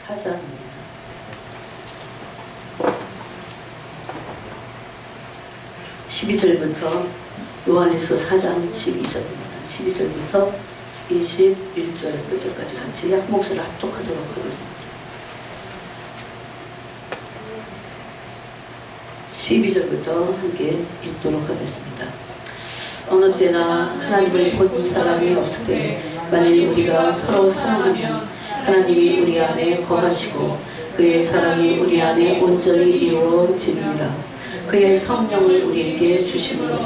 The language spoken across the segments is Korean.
4장입니다. (12절부터) 요한일서 4장 12절입니다. 12절부터 21절 끝절까지 같이 한 목소리를 합독하도록 하겠습니다. 12절부터 함께 읽도록 하겠습니다. 어느 때나 하나님을 본 사람이 없을 때 만일 우리가 서로 사랑하면 하나님이 우리 안에 거하시고 그의 사랑이 우리 안에 온전히 이루어지느니라. 그의 성령을 우리에게 주심으로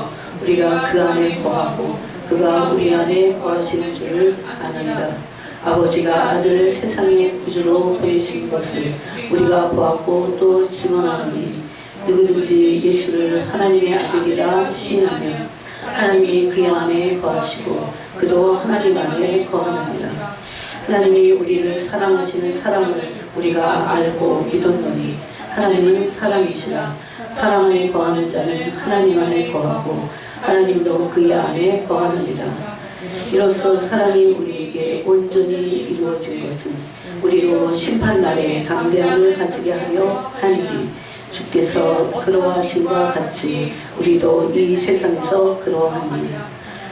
우리가 그 안에 거하고 그가 우리 안에 거하시는 줄을 아느니라. 아버지가 아들을 세상의 구주로 보내신 것을 우리가 보았고 또 증언하노니 누구든지 예수를 하나님의 아들이라 시인하면 하나님이 그의 안에 거하시고 그도 하나님 안에 거하느니라. 하나님이 우리를 사랑하시는 사랑을 우리가 알고 믿었노니 하나님은 사랑이시라. 사랑 안에 거하는 자는 하나님 안에 거하고 하나님도 그의 안에 거하느니라. 이로써 사랑이 우리에게 온전히 이루어진 것은 우리로 심판날에 담대함을 가지게 하려 하니 주께서 그러하심과 같이 우리도 이 세상에서 그러하니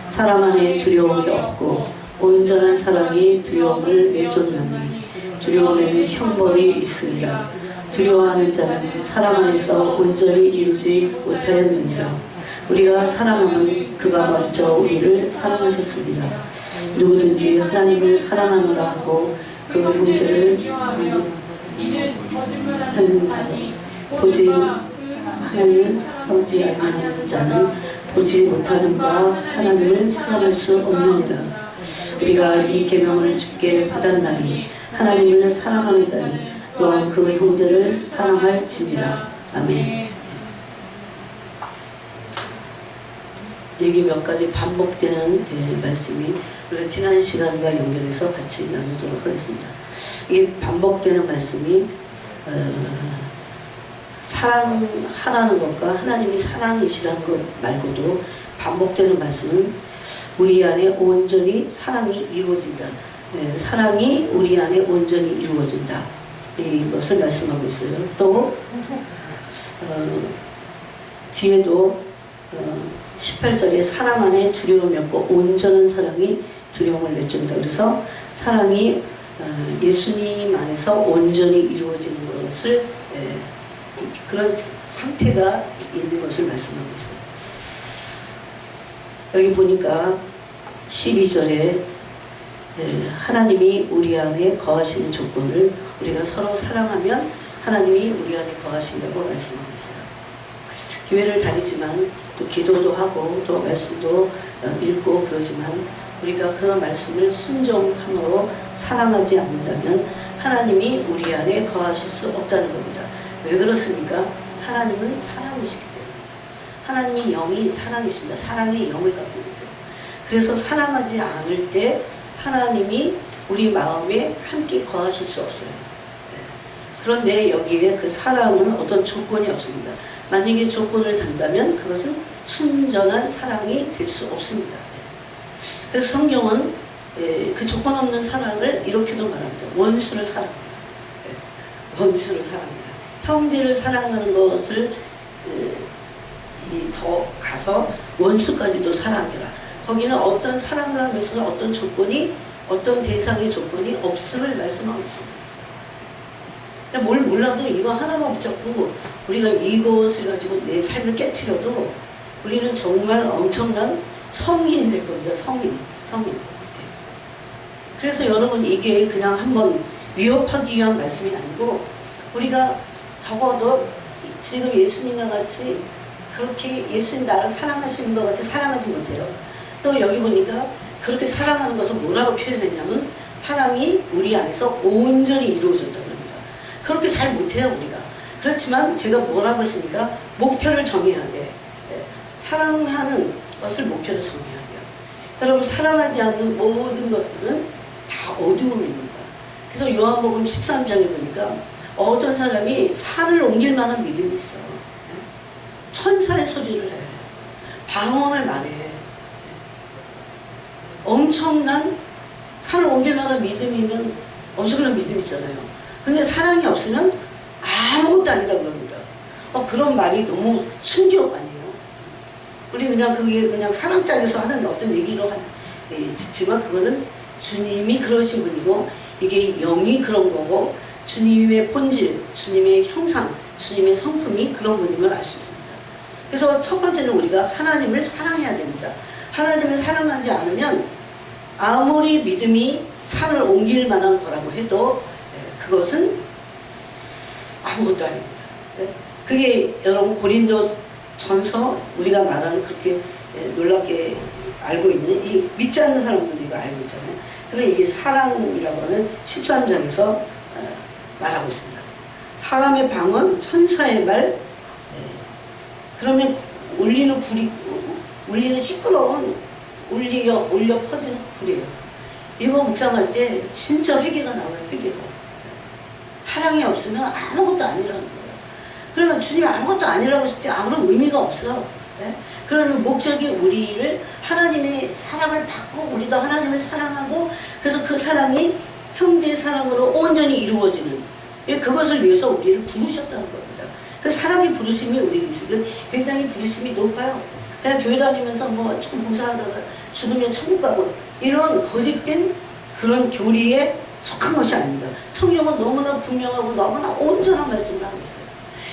사람 안에 두려움이 없고 온전한 사랑이 두려움을 내쫓느니 두려움에는 형벌이 있으니라. 두려워하는 자는 사랑 안에서 온전히 이루지 못하였느니라. 우리가 사랑하면 그가 먼저 우리를 사랑하셨습니다. 누구든지 하나님을 사랑하노라 하고 그 형제를 하는 자는 보지 아니하는 자는 보지 못하는 바 하나님을 사랑할 수 없느니라. 우리가 이 계명을 주께 받았나니 하나님을 사랑하는 자는 또한 그 형제를 사랑할지니라. 아멘. 여기 몇 가지 반복되는 말씀이 우리가 지난 시간과 연결해서 같이 나누도록 하겠습니다. 이 반복되는 말씀이 사랑하라는 것과 하나님이 사랑이시라는 것 말고도 반복되는 말씀은 우리 안에 온전히 사랑이 이루어진다. 사랑이 우리 안에 온전히 이루어진다. 이것을 말씀하고 있어요. 또 뒤에도 18절에 사랑 안에 두려움이 없고 온전한 사랑이 두려움을 내쫓는다. 그래서 사랑이 예수님 안에서 온전히 이루어지는 것을 그런 상태가 있는 것을 말씀하고 있어요. 여기 보니까 12절에 하나님이 우리 안에 거하시는 조건을 우리가 서로 사랑하면 하나님이 우리 안에 거하신다고 말씀하고 있어요. 교회를 다니지만 또 기도도 하고 또 말씀도 읽고 그러지만 우리가 그 말씀을 순종함으로 사랑하지 않는다면 하나님이 우리 안에 거하실 수 없다는 겁니다. 왜 그렇습니까? 하나님은 사랑이시기 때문에. 하나님이 영이 사랑이십니다. 사랑의 영을 갖고 계세요. 그래서 사랑하지 않을 때 하나님이 우리 마음에 함께 거하실 수 없어요. 그런데 여기에 그 사랑은 어떤 조건이 없습니다. 만약에 조건을 단다면 그것은 순전한 사랑이 될 수 없습니다. 그래서 성경은 그 조건 없는 사랑을 이렇게도 말합니다. 원수를 사랑합니다. 원수를 사랑합니다. 형제를 사랑하는 것을 더 가서 원수까지도 사랑해라. 거기는 어떤 사랑을 하면서 어떤 조건이 어떤 대상의 조건이 없음을 말씀하고 있습니다. 뭘 몰라도 이거 하나만 붙잡고 우리가 이것을 가지고 내 삶을 깨트려도 우리는 정말 엄청난 성인이 될 겁니다. 성인. 그래서 여러분 이게 그냥 한번 위협하기 위한 말씀이 아니고 우리가 적어도 지금 예수님과 같이 그렇게 예수님 나를 사랑하시는 것 같이 사랑하지 못해요. 또 여기 보니까 그렇게 사랑하는 것을 뭐라고 표현했냐면 사랑이 우리 안에서 온전히 이루어졌다고 합니다. 그렇게 잘 못해요 우리가. 그렇지만 제가 뭐라고 했습니까? 목표를 정해야 돼. 사랑하는 것을 목표로 정해야 돼요. 여러분 사랑하지 않는 모든 것들은 다 어두움입니다. 그래서 요한복음 13장에 보니까 어떤 사람이 산을 옮길 만한 믿음이 있어. 천사의 소리를 해. 방언을 말해. 엄청난 산을 옮길 만한 믿음이면 엄청난 믿음이 있잖아요. 근데 사랑이 없으면 아무것도 아니다 그럽니다. 그런 말이 너무 충격 아니에요? 우리 그냥 그게 그냥 사랑짝에서 하는 어떤 얘기로 듣지만 그거는 주님이 그러신 분이고 이게 영이 그런 거고 주님의 본질, 주님의 형상, 주님의 성품이 그런 분임을 알 수 있습니다. 그래서 첫 번째는 우리가 하나님을 사랑해야 됩니다. 하나님을 사랑하지 않으면 아무리 믿음이 산을 옮길 만한 거라고 해도 그것은 아무것도 아닙니다. 그게 여러분 고린도 전서 우리가 말하는 그렇게 놀랍게 알고 있는 이 믿지 않는 사람들이 이거 알고 있잖아요. 그래서 이게 사랑이라고 하는 13장에서 말하고 있습니다. 사람의 방언, 천사의 말, 그러면 울리는 시끄러운 울려 퍼지는 굴이에요. 이거 묵상할 때 진짜 회개가 나와요. 회개가. 사랑이 없으면 아무것도 아니라는 거예요. 그러면 주님이 아무것도 아니라고 했을 때 아무런 의미가 없어. 그러면 목적이 우리를 하나님의 사랑을 받고 우리도 하나님을 사랑하고 그래서 그 사랑이 형제의 사랑으로 온전히 이루어지는 그것을 위해서 우리를 부르셨다는 겁니다. 그 사랑의 부르심이 우리 있으면 굉장히 부르심이 높아요. 그냥 교회 다니면서 뭐 조금 봉사하다가 죽으면 천국 가고 이런 거짓된 그런 교리에 속한 것이 아닙니다. 성경은 너무나 분명하고 너무나 온전한 말씀을 하고 있어요.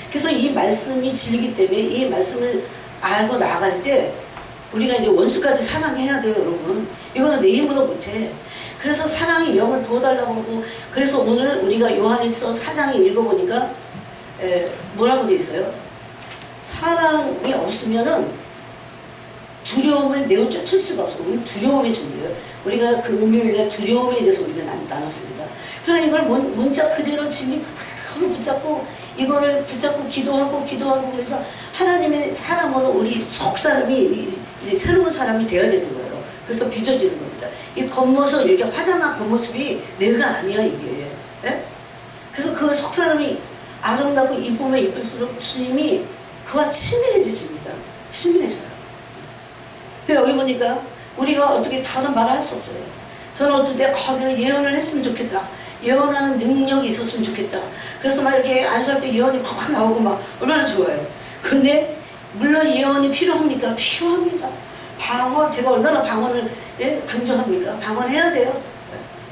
그래서 이 말씀이 진리기 때문에 이 말씀을 알고 나아갈 때 우리가 이제 원수까지 사랑해야 돼요, 여러분. 이거는 내 힘으로 못해. 그래서 사랑의 영을 부어달라고 하고 그래서 오늘 우리가 요한일서 4장에 읽어보니까 뭐라고 돼 있어요? 사랑이 없으면은 두려움을 내어 쫓을 수가 없어. 우리는 두려움의 존재예요. 우리가 그 금요일날 두려움에 대해서 우리가 나눴습니다. 그러니까 이걸 문자 그대로 진리 그대로 붙잡고 이거를 붙잡고 기도하고 그래서 하나님의 사람으로 우리 속 사람이 이제 새로운 사람이 되어야 되는 거예요. 그래서 빚어지는 겁니다. 이 겉모습 이렇게 화장한 겉모습이 내가 아니야 이게. 그래서 그 속 사람이 아름답고 이쁘면 이쁠수록 주님이 그와 친밀해지십니다. 친밀해져요. 근데 여기 보니까 우리가 어떻게 다른 말을 할 수 없어요. 저는 어떤 때 내가 예언을 했으면 좋겠다. 예언하는 능력이 있었으면 좋겠다. 그래서 막 이렇게 안수할 때 예언이 막 나오고 막 얼마나 좋아요. 근데 물론 예언이 필요합니까? 필요합니다. 방언, 제가 얼마나 방언을 강조합니까? 방언해야 돼요.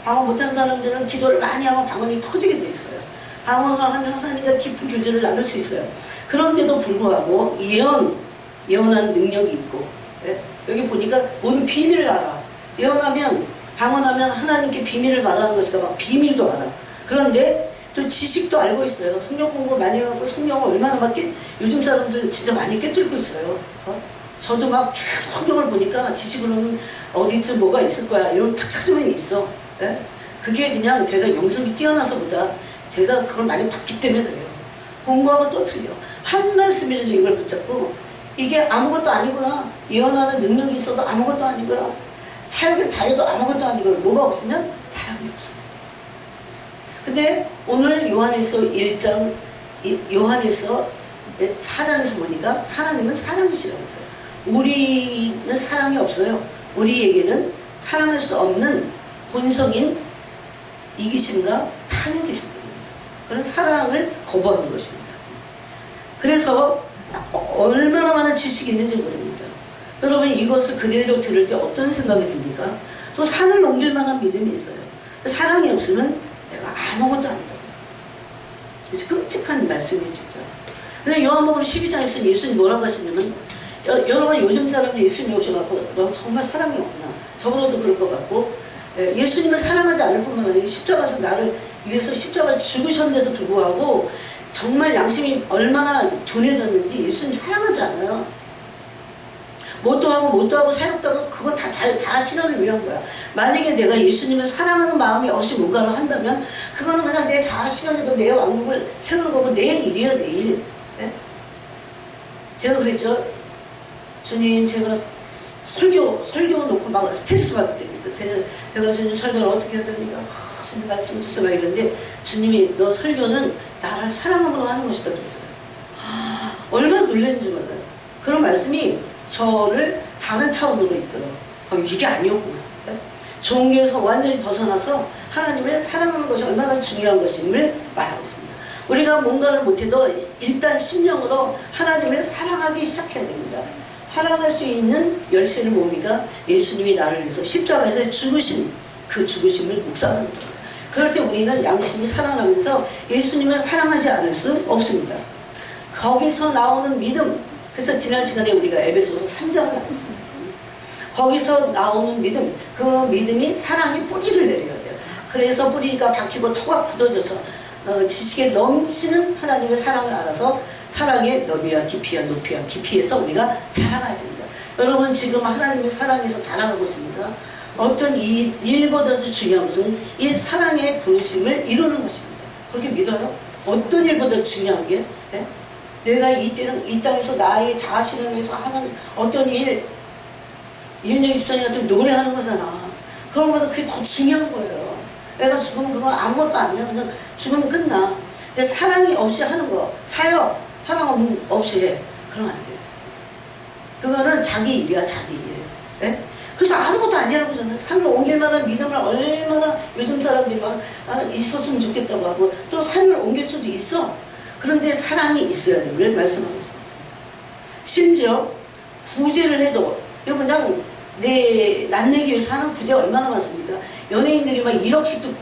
방언 못하는 사람들은 기도를 많이 하면 방언이 터지게 돼 있어요. 방언을 하면 하나님과 깊은 교제를 나눌 수 있어요. 그런데도 불구하고 예언하는 능력이 있고 여기 보니까 모든 비밀을 알아. 예언하면 방언하면 하나님께 비밀을 말하는 것이니까 막 비밀도 알아. 그런데 또 지식도 알고 있어요. 성경 공부 많이 하고 성경을 얼마나 막 요즘 사람들 진짜 많이 깨뚫고 있어요. 저도 막 계속 성경을 보니까 지식으로는 어디쯤 뭐가 있을 거야 이런 탁 찾으면 있어. 그게 그냥 제가 영성이 뛰어나서보다 제가 그걸 많이 봤기 때문에 그래요. 공부하고 또 틀려. 한 말씀이라도 이걸 붙잡고 이게 아무것도 아니구나. 예언하는 능력이 있어도 아무것도 아니구나. 사역을 잘해도 아무것도 아니구나. 뭐가 없으면 사랑이 없어요. 근데 오늘 요한일서 1장, 요한일서 4장에서 보니까 하나님은 사랑이시라고 했어요. 우리는 사랑이 없어요. 우리에게는 사랑할 수 없는 본성인 이기심과 탐욕이 있습니다. 그런 사랑을 거부하는 것입니다. 그래서 얼마나 많은 지식이 있는지 모릅니다. 여러분 이것을 그대로 들을 때 어떤 생각이 듭니까? 또 산을 넘길 만한 믿음이 있어요. 사랑이 없으면 내가 아무것도 아니다고 했어요. 끔찍한 말씀이 진짜. 근데 요한복음 12장에서 예수님 뭐라고 하시냐면 여러분 요즘 사람들이 예수님이 오셔갖고 너 정말 사랑이 없구나. 저번에도 그럴 것 같고 예수님을 사랑하지 않을 뿐만 아니라 십자가에서 나를 위해서 십자가를 죽으셨는데도 불구하고 정말 양심이 얼마나 둔해졌는지 예수님 사랑하지 않아요. 뭣도 하고 사역도 하고 그건 다 자아 실현을 위한 거야. 만약에 내가 예수님을 사랑하는 마음이 없이 뭔가를 한다면 그거는 그냥 내 자아 실현이고 내 왕국을 세우는 거고 내 일이에요. 내 일. 제가 그랬죠. 주님 제가 설교 놓고 막 스트레스 받을 때가 있어요. 제가 주님 설교를 어떻게 해야 됩니까? 주님 말씀 주세요. 막 이러는데 주님이 너 설교는 나를 사랑함으로 하는 것이다 그랬어요. 얼마나 놀랐는지 몰라요. 그런 말씀이 저를 다른 차원으로 이끌어. 이게 아니었구나. 종교에서 완전히 벗어나서 하나님을 사랑하는 것이 얼마나 중요한 것임을 말하고 있습니다. 우리가 뭔가를 못해도 일단 심령으로 하나님을 사랑하기 시작해야 됩니다. 사랑할 수 있는 열쇠를 모으니까 예수님이 나를 위해서 십자가에서 죽으신 그 죽으심을 묵상하는 겁니다. 그럴 때 우리는 양심이 살아나면서 예수님을 사랑하지 않을 수 없습니다. 거기서 나오는 믿음, 그래서 지난 시간에 우리가 에베소서 3장을 나눴습니다. 거기서 나오는 믿음, 그 믿음이 사랑의 뿌리를 내려야 돼요. 그래서 뿌리가 박히고 토가 굳어져서 지식에 넘치는 하나님의 사랑을 알아서 사랑의 너비와 깊이와 높이와 깊이에서 우리가 자라가야 됩니다. 여러분 지금 하나님의 사랑에서 자라가고 있습니다. 어떤 이 일보다도 중요한 것은 이 사랑의 부르심을 이루는 것입니다. 그렇게 믿어요? 어떤 일보다 중요한 게 내가 이 땅에서 나의 자신을 위해서 하는 어떤 일, 이은영 집사님 같은 노래하는 거잖아. 그런 것보다 그게 더 중요한 거예요. 내가 죽으면 그건 아무것도 아니야. 그냥 죽으면 끝나. 근데 사랑이 없이 하는 거, 사역, 사랑 없이 해. 그러면 안 돼요. 그거는 자기 일이야, 자기 일. 예? 그래서 아무것도 아니라고 하잖아요. 산을 옮길 만한 믿음을 얼마나 요즘 사람들이 막 있었으면 좋겠다고 하고 또 산을 옮길 수도 있어. 그런데 사랑이 있어야 돼요. 왜 말씀하고 있어요. 심지어 구제를 해도 이거 그냥 낫내기 위해서 하는 구제가 얼마나 많습니까? 연예인들이 막 1억씩도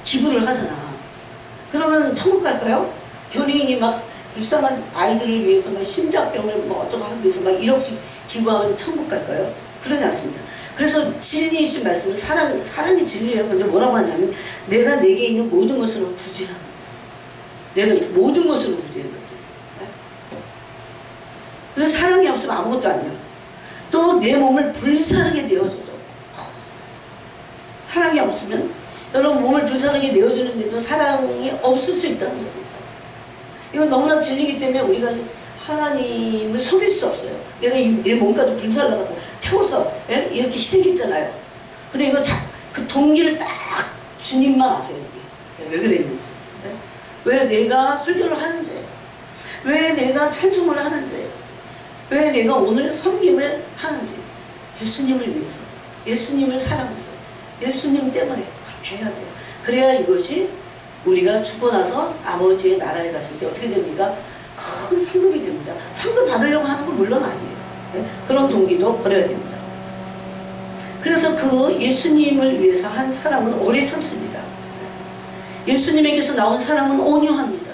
기부를 하잖아. 그러면 천국 갈까요? 연예인이 막 불쌍한 아이들을 위해서 막 심장병을 뭐 어쩌고 하기 위해서 막 1억씩 기부하면 천국 갈까요? 그러지 않습니다. 그래서 진리이신 말씀은 사랑이 진리예요. 근데 뭐라고 하냐면 내가 내게 있는 모든 것으로 구제하는 거지. 내가 모든 것으로 구제하는 거지. 그래서 사랑이 없으면 아무것도 아니야. 또 내 몸을 불사르게 내어줘도 사랑이 없으면 여러분 몸을 불사르게 내어주는데도 사랑이 없을 수 있다는 겁니다. 이건 너무나 진리이기 때문에 우리가 하나님을 속일 수 없어요. 내가 내 몸까지 불살라가고 태워서 이렇게 희생했잖아요. 근데 이거 그 동기를 딱 주님만 아세요. 왜 그랬는지, 왜 내가 설교를 하는지, 왜 내가 찬송을 하는지, 왜 내가 오늘 섬김을 하는지, 예수님을 위해서, 예수님을 사랑해서, 예수님 때문에 그렇게 해야 돼요. 그래야 이것이 우리가 죽고 나서 아버지의 나라에 갔을 때 어떻게 됩니까? 큰 상급이 됩니다. 상급 받으려고 하는 건 물론 아니에요. 그런 동기도 버려야 됩니다. 그래서 그 예수님을 위해서 한 사람은 오래 참습니다. 예수님에게서 나온 사람은 온유합니다.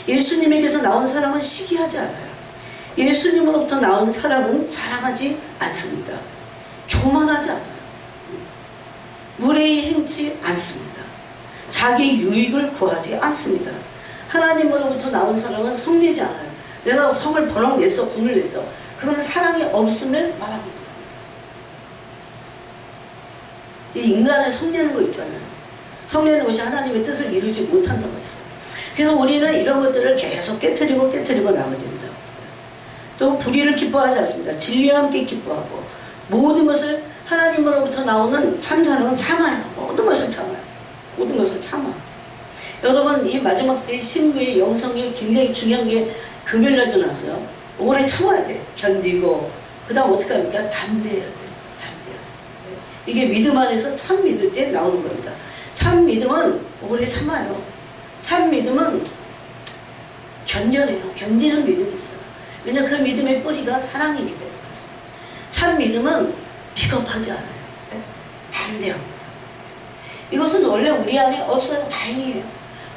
예수님에게서 나온 사람은 시기하지 않아요. 예수님으로부터 나온 사람은 자랑하지 않습니다. 교만하지 않아요. 무례히 행치 않습니다. 자기 유익을 구하지 않습니다. 하나님으로부터 나온 사랑은 성내지 않아요. 내가 성을 버럭 냈어, 분을 냈어. 그건 사랑이 없음을 말하는 겁니다. 이 인간을 성내는 거 있잖아요. 성내는 것이 하나님의 뜻을 이루지 못한다고 했어요. 그래서 우리는 이런 것들을 계속 깨트리고 나가야 됩니다. 또 불의를 기뻐하지 않습니다. 진리와 함께 기뻐하고 모든 것을 하나님으로부터 나오는 참 사랑은 참아요. 모든 것을 참아요. 모든 것을 참아. 여러분 이 마지막 때 신부의 영성이 굉장히 중요한 게 금요일날도 나왔어요. 오래 참아야 돼. 견디고 그 다음 어떻게 합니까? 담대해야 돼요. 담대해야 돼요. 이게 믿음 안에서 참 믿을 때 나오는 겁니다. 참 믿음은 오래 참아요. 참 믿음은 견뎌내요. 견디는 믿음이 있어요. 왜냐하면 그 믿음의 뿌리가 사랑이기 때문에. 참 믿음은 비겁하지 않아요. 담대합니다. 이것은 원래 우리 안에 없어요. 다행이에요.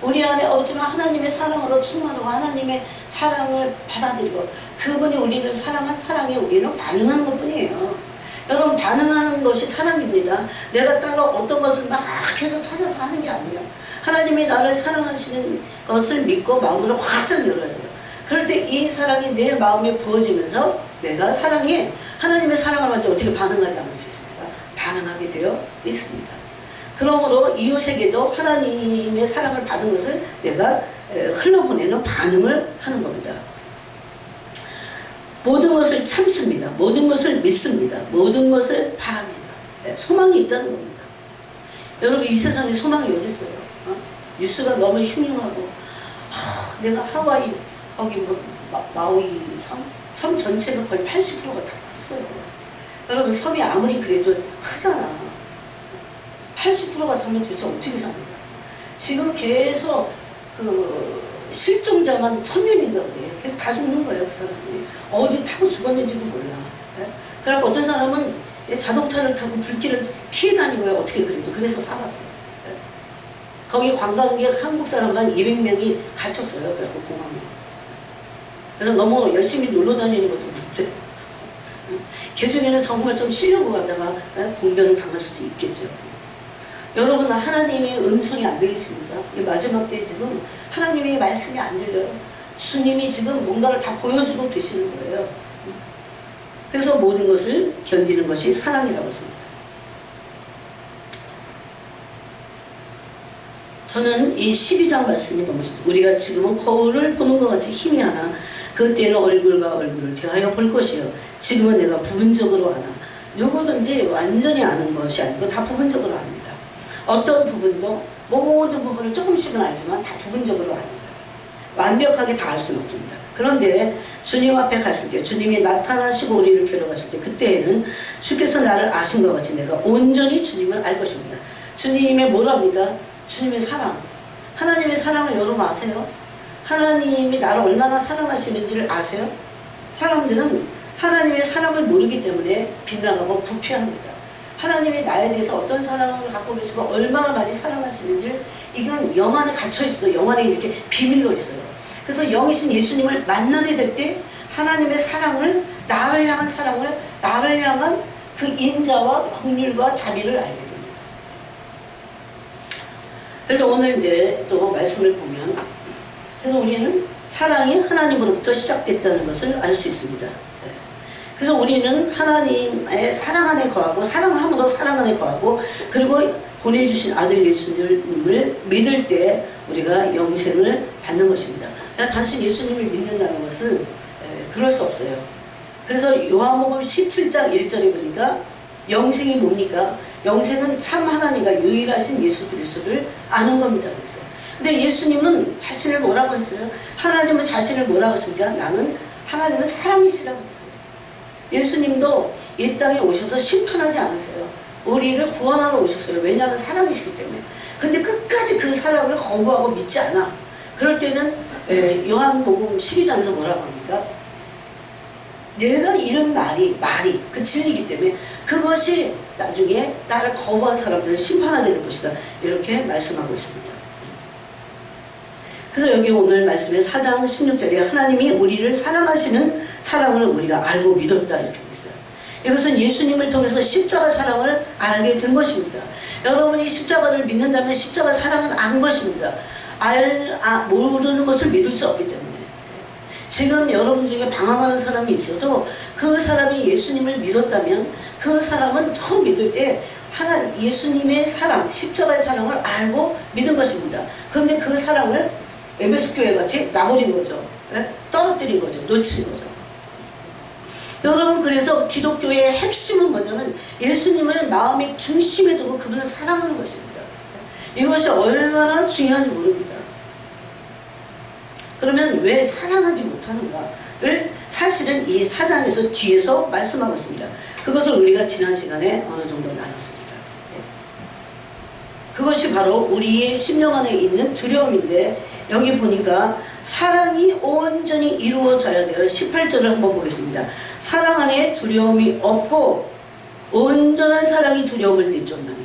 우리 안에 없지만 하나님의 사랑으로 충만하고 하나님의 사랑을 받아들이고 그분이 우리를 사랑한 사랑에 우리는 반응하는 것 뿐이에요. 여러분 반응하는 것이 사랑입니다. 내가 따로 어떤 것을 막 해서 찾아서 하는 게 아니에요. 하나님이 나를 사랑하시는 것을 믿고 마음으로 활짝 열어야 돼요. 그럴 때 이 사랑이 내 마음에 부어지면서 내가 사랑에 하나님의 사랑을 받을 때 어떻게 반응하지 않을 수 있습니까? 반응하게 되어 있습니다. 그러므로 이웃에게도 하나님의 사랑을 받은 것을 내가 흘러보내는 반응을 하는 겁니다. 모든 것을 참습니다. 모든 것을 믿습니다. 모든 것을 바랍니다. 소망이 있다는 겁니다. 여러분 이 세상에 소망이 어디 있어요? 뉴스가 너무 흉흉하고 내가 하와이 거기 뭐 마우이 섬 전체가 거의 80%가 다 탔어요. 여러분 섬이 아무리 그래도 크잖아. 80% 같으면 도대체 어떻게 사는 거야? 지금 계속 그 실종자만 1000명인가 그래요. 다 죽는 거예요, 그 사람들이. 어디 타고 죽었는지도 몰라. 예? 그래서 어떤 사람은 자동차를 타고 불길을 피해 다니고요. 어떻게 그래도. 그래서 살았어요. 예? 거기 관광객 한국 사람만 200명이 갇혔어요. 그래서 공항에. 그래서 너무 열심히 놀러 다니는 것도 문제. 그 중에는 정말 좀 쉬려고 가다가 공변을 당할 수도 있겠죠. 여러분, 하나님의 음성이 안 들리십니까? 이 마지막 때에 지금 하나님의 말씀이 안 들려요. 주님이 지금 뭔가를 다 보여주고 계시는 거예요. 그래서 모든 것을 견디는 것이 사랑이라고 했습니다. 저는 이 12장 말씀이 너무 좋습니다. 우리가 지금은 거울을 보는 것 같이 힘이 하나 그때는 얼굴과 얼굴을 대하여 볼 것이요. 지금은 내가 부분적으로 하나. 누구든지 완전히 아는 것이 아니고 다 부분적으로 압니다. 어떤 부분도 모든 부분을 조금씩은 알지만 다 부분적으로 압니다. 완벽하게 다 알 수는 없습니다. 그런데 주님 앞에 갔을 때 주님이 나타나시고 우리를 데려가실 때 그때에는 주께서 나를 아신 것 같이 내가 온전히 주님을 알 것입니다. 주님의 뭐랍니까? 주님의 사랑. 하나님의 사랑을 여러분 아세요? 하나님이 나를 얼마나 사랑하시는지를 아세요? 사람들은 하나님의 사랑을 모르기 때문에 빗나가고 부패합니다. 하나님이 나에 대해서 어떤 사랑을 갖고 계시고 얼마나 많이 사랑하시는지 이건 영 안에 갇혀있어요. 영 안에 이렇게 비밀로 있어요. 그래서 영이신 예수님을 만나게 될 때 하나님의 사랑을, 나를 향한 사랑을, 나를 향한 그 인자와 긍휼과 자비를 알게 됩니다. 그래서 오늘 이제 또 말씀을 보면 그래서 우리는 사랑이 하나님으로부터 시작됐다는 것을 알 수 있습니다. 그래서 우리는 하나님의 사랑 안에 거하고 사랑함으로 사랑 안에 거하고 그리고 보내주신 아들 예수님을 믿을 때 우리가 영생을 받는 것입니다. 그냥 단순히 예수님을 믿는다는 것은 그럴 수 없어요. 그래서 요한복음 17장 1절에 보니까 영생이 뭡니까? 영생은 참 하나님과 유일하신 예수 그리스도를 아는 겁니다. 그랬어요. 근데 예수님은 자신을 뭐라고 했어요? 하나님은 자신을 뭐라고 했습니까? 나는 하나님은 사랑이시라고 했어요. 예수님도 이 땅에 오셔서 심판하지 않으세요. 우리를 구원하러 오셨어요. 왜냐하면 사랑이시기 때문에. 근데 끝까지 그 사랑을 거부하고 믿지 않아. 그럴 때는 요한복음 12장에서 뭐라고 합니까? 내가 이런 말이 그 진리이기 때문에 그것이 나중에 나를 거부한 사람들을 심판하게 될 것이다. 이렇게 말씀하고 있습니다. 그래서 여기 오늘 말씀에 4장 16절에 하나님이 우리를 사랑하시는 사랑을 우리가 알고 믿었다 이렇게 있어요. 이것은 예수님을 통해서 십자가 사랑을 알게 된 것입니다. 여러분이 십자가를 믿는다면 십자가 사랑은 안 것입니다. 모르는 것을 믿을 수 없기 때문에. 지금 여러분 중에 방황하는 사람이 있어도 그 사람이 예수님을 믿었다면 그 사람은 처음 믿을 때 예수님의 사랑, 십자가의 사랑을 알고 믿은 것입니다. 그런데 그 사랑을 에베소 교회 같이 놔버린 거죠. 떨어뜨린 거죠. 놓친 거죠. 여러분, 그래서 기독교의 핵심은 뭐냐면 예수님을 마음의 중심에 두고 그분을 사랑하는 것입니다. 이것이 얼마나 중요한지 모릅니다. 그러면 왜 사랑하지 못하는가를 사실은 이 4장에서 뒤에서 말씀하고 있습니다. 그것을 우리가 지난 시간에 어느 정도 나눴습니다. 그것이 바로 우리의 심령 안에 있는 두려움인데 여기 보니까 사랑이 온전히 이루어져야 돼요. 18절을 한번 보겠습니다. 사랑 안에 두려움이 없고 온전한 사랑이 두려움을 내쫓나니.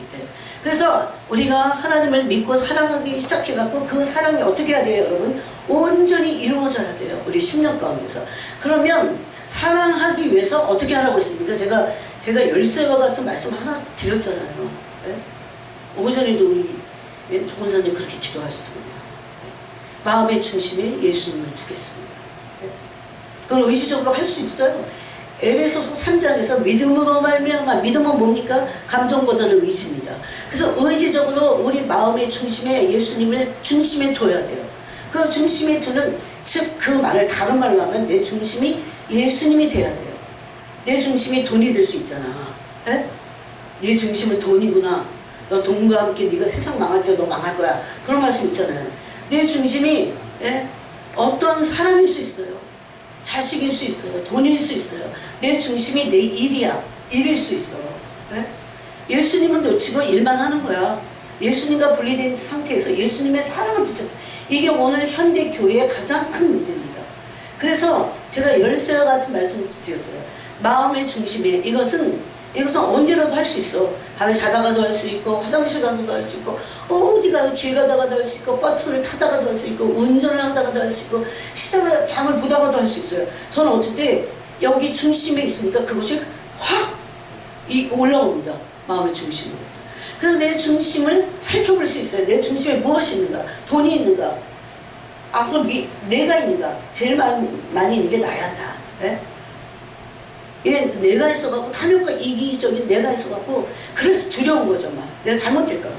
그래서 우리가 하나님을 믿고 사랑하기 시작해갖고 그 사랑이 어떻게 해야 돼요, 여러분? 온전히 이루어져야 돼요. 우리 심령 가운데서. 그러면 사랑하기 위해서 어떻게 하라고 했습니까? 제가 열쇠와 같은 말씀 하나 드렸잖아요. 오전에도 우리 조원사님 그렇게 기도하시더군요. 마음의 중심에 예수님을 두겠습니다. 그걸 의지적으로 할 수 있어요. 에베소서 3장에서 믿음으로 말미암아, 믿음은 뭡니까? 감정보다는 의지입니다. 그래서 의지적으로 우리 마음의 중심에 예수님을 중심에 둬야 돼요. 그 중심에 두는, 즉 그 말을 다른 말로 하면 내 중심이 예수님이 돼야 돼요. 내 중심이 돈이 될 수 있잖아. 내 중심은 돈이구나. 너 돈과 함께 네가 세상 망할 때 너 망할 거야. 그런 말씀 있잖아요. 내 중심이 어떤 사람일 수 있어요. 자식일 수 있어요. 돈일 수 있어요. 내 중심이 내 일이야. 일일 수 있어요. 예수님은 놓치고 일만 하는 거야. 예수님과 분리된 상태에서 예수님의 사랑을 붙잡고, 이게 오늘 현대 교회의 가장 큰 문제입니다. 그래서 제가 열쇠와 같은 말씀을 드렸어요. 마음의 중심에 이것은 언제라도 할 수 있어. 밤에 자다가도 할 수 있고, 화장실 가서도 할 수 있고, 어디가 길 가다가도 할 수 있고, 버스를 타다가도 할 수 있고, 운전을 하다가도 할 수 있고, 시장을 장을 보다가도 할 수 있어요. 저는 어떨 때 여기 중심에 있으니까 그것이 확 올라옵니다. 마음의 중심으로. 그래서 내 중심을 살펴볼 수 있어요. 내 중심에 무엇이 있는가? 돈이 있는가? 앞으로 내가 있는가? 제일 많이 있는 게 나야, 나. 네? 예, 내가 있어갖고, 탐욕과 이기적인 내가 있어갖고, 그래서 두려운 거죠, 막. 내가 잘못될까봐.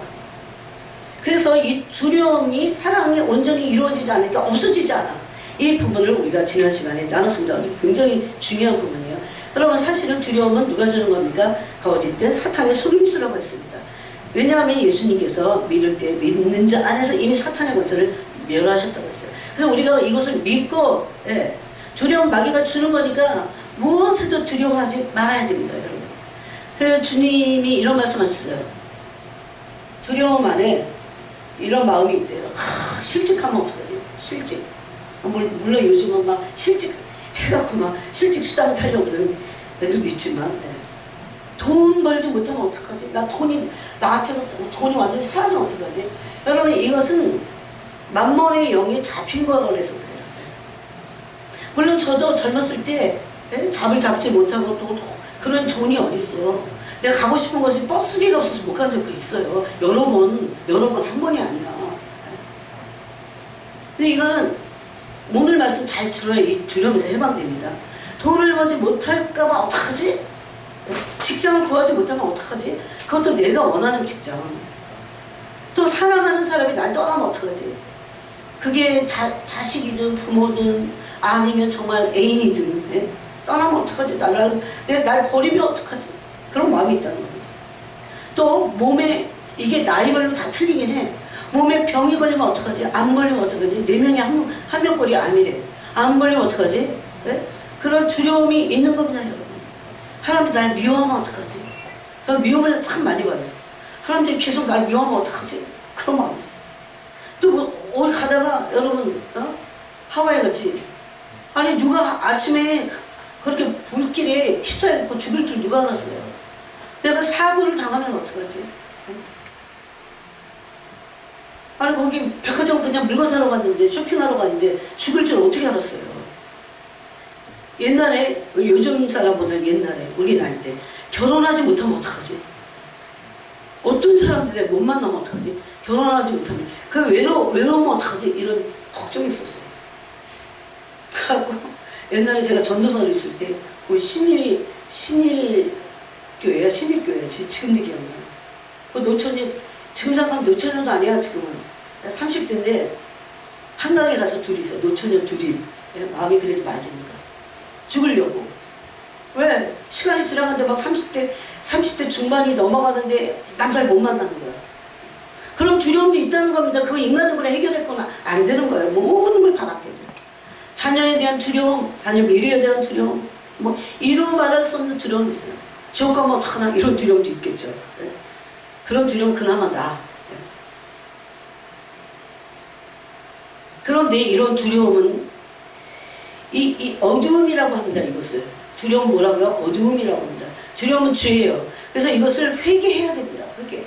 그래서 이 두려움이 사랑이 온전히 이루어지지 않으니까 없어지지 않아. 이 부분을 우리가 지난 시간에 나눴습니다. 굉장히 중요한 부분이에요. 그러면 사실은 두려움은 누가 주는 겁니까? 어쨌든 사탄의 속임수라고 했습니다. 왜냐하면 예수님께서 믿을 때 믿는 자 안에서 이미 사탄의 것을 멸하셨다고 했어요. 그래서 우리가 이것을 믿고, 예, 두려움 마귀가 주는 거니까 무엇에도 두려워하지 말아야 됩니다, 여러분. 그래서 주님이 이런 말씀하셨어요. 두려움 안에 이런 마음이 있대요. 실직하면 어떡하지? 실직. 물론 요즘은 막 실직 해갖고 막 실직 수당 타려고 그러는 애들도 있지만, 네. 돈 벌지 못하면 어떡하지? 나한테서 돈이 완전히 사라지면 어떡하지? 여러분, 이것은 만몬의 영이 잡힌 거라고 해서 그래요. 물론 저도 젊었을 때 잡을 잡지 못하고 또 그런 돈이 어딨어. 내가 가고 싶은 곳에 버스비가 없어서 못 간 적도 있어요. 여러 번 한 번이 아니라. 근데 이거는 오늘 말씀 잘 들어야 이 두려움에서 해방됩니다. 돈을 벌지 못할까봐 어떡하지? 직장을 구하지 못하면 어떡하지? 그것도 내가 원하는 직장. 또 사랑하는 사람이 날 떠나면 어떡하지? 그게 자식이든 부모든 아니면 정말 애인이든, 예? 떠나면 어떡하지? 날 버리면 어떡하지? 그런 마음이 있다는 겁니다. 또 몸에, 이게 나이별로 다 틀리긴 해. 몸에 병이 걸리면 어떡하지? 암 걸리면 어떡하지? 4명이 한 명꼴이 암이래. 암 걸리면 어떡하지? 예? 그런 두려움이 있는 겁니다, 여러분. 사람들이 날 미워하면 어떡하지? 저 미움을 참 많이 받았어. 사람들이 계속 날 미워하면 어떡하지? 그런 마음이 있어요. 또 어디 가다가 여러분, 하와이 갔지? 아니, 누가 아침에 그렇게 불길에 휩싸여 죽을 줄 누가 알았어요? 내가 사고를 당하면 어떡하지? 아니, 거기 백화점 그냥 물건 사러 갔는데, 쇼핑하러 갔는데 죽을 줄 어떻게 알았어요? 옛날에, 요즘 사람보다는 옛날에, 우리 나이 때 결혼하지 못하면 어떡하지? 어떤 사람들 내가 못 만나면 어떡하지? 결혼하지 못하면 그 외로우면 어떡하지? 이런 걱정이 있었어요. 그래갖고 옛날에 제가 전도사로 있을 때 그 신일교회야, 지금도 기억나요. 그 노처녀, 지금 생각하면 노처녀도 아니야. 지금은 30대인데 한강에 가서 둘이 있어요. 노처녀 둘이. 마음이 그래도 맞으니까 죽으려고. 왜? 시간이 지나가는데 막 30대 중반이 넘어가는데 남자를 못 만나는 거야. 그런 두려움도 있다는 겁니다. 그거 인간적으로 해결했거나 안 되는 거예요. 모든 걸 다 맡게 돼요. 자녀에 대한 두려움, 자녀 미래에 대한 두려움, 뭐 이루 말할 수 없는 두려움이 있어요. 지옥 가면 어떡하나 이런 두려움도 있겠죠. 네. 그런 두려움 그나마 나. 네. 그런데 이런 두려움은 이 어두움이라고 합니다. 이것을. 두려움 뭐라고요? 어두움이라고 합니다. 두려움은 죄예요. 그래서 이것을 회개해야 됩니다. 회개.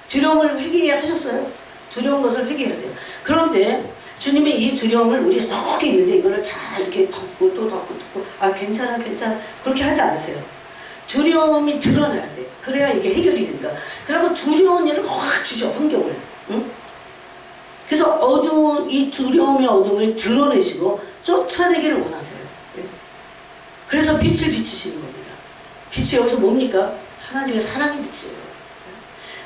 두려움을 회개해야 하셨어요? 두려운 것을 회개해야 돼요. 그런데 주님의 이 두려움을 우리 속에 있는데 이거를 잘 이렇게 덮고 또 덮고 괜찮아 그렇게 하지 않으세요. 두려움이 드러나야 돼. 그래야 이게 해결이 된다. 그리고 두려운 일을 확 주셔, 환경을. 응? 그래서 이 두려움의 어둠을 드러내시고 쫓아내기를 원하세요. 그래서 빛을 비치시는 겁니다. 빛이 여기서 뭡니까? 하나님의 사랑의 빛이에요.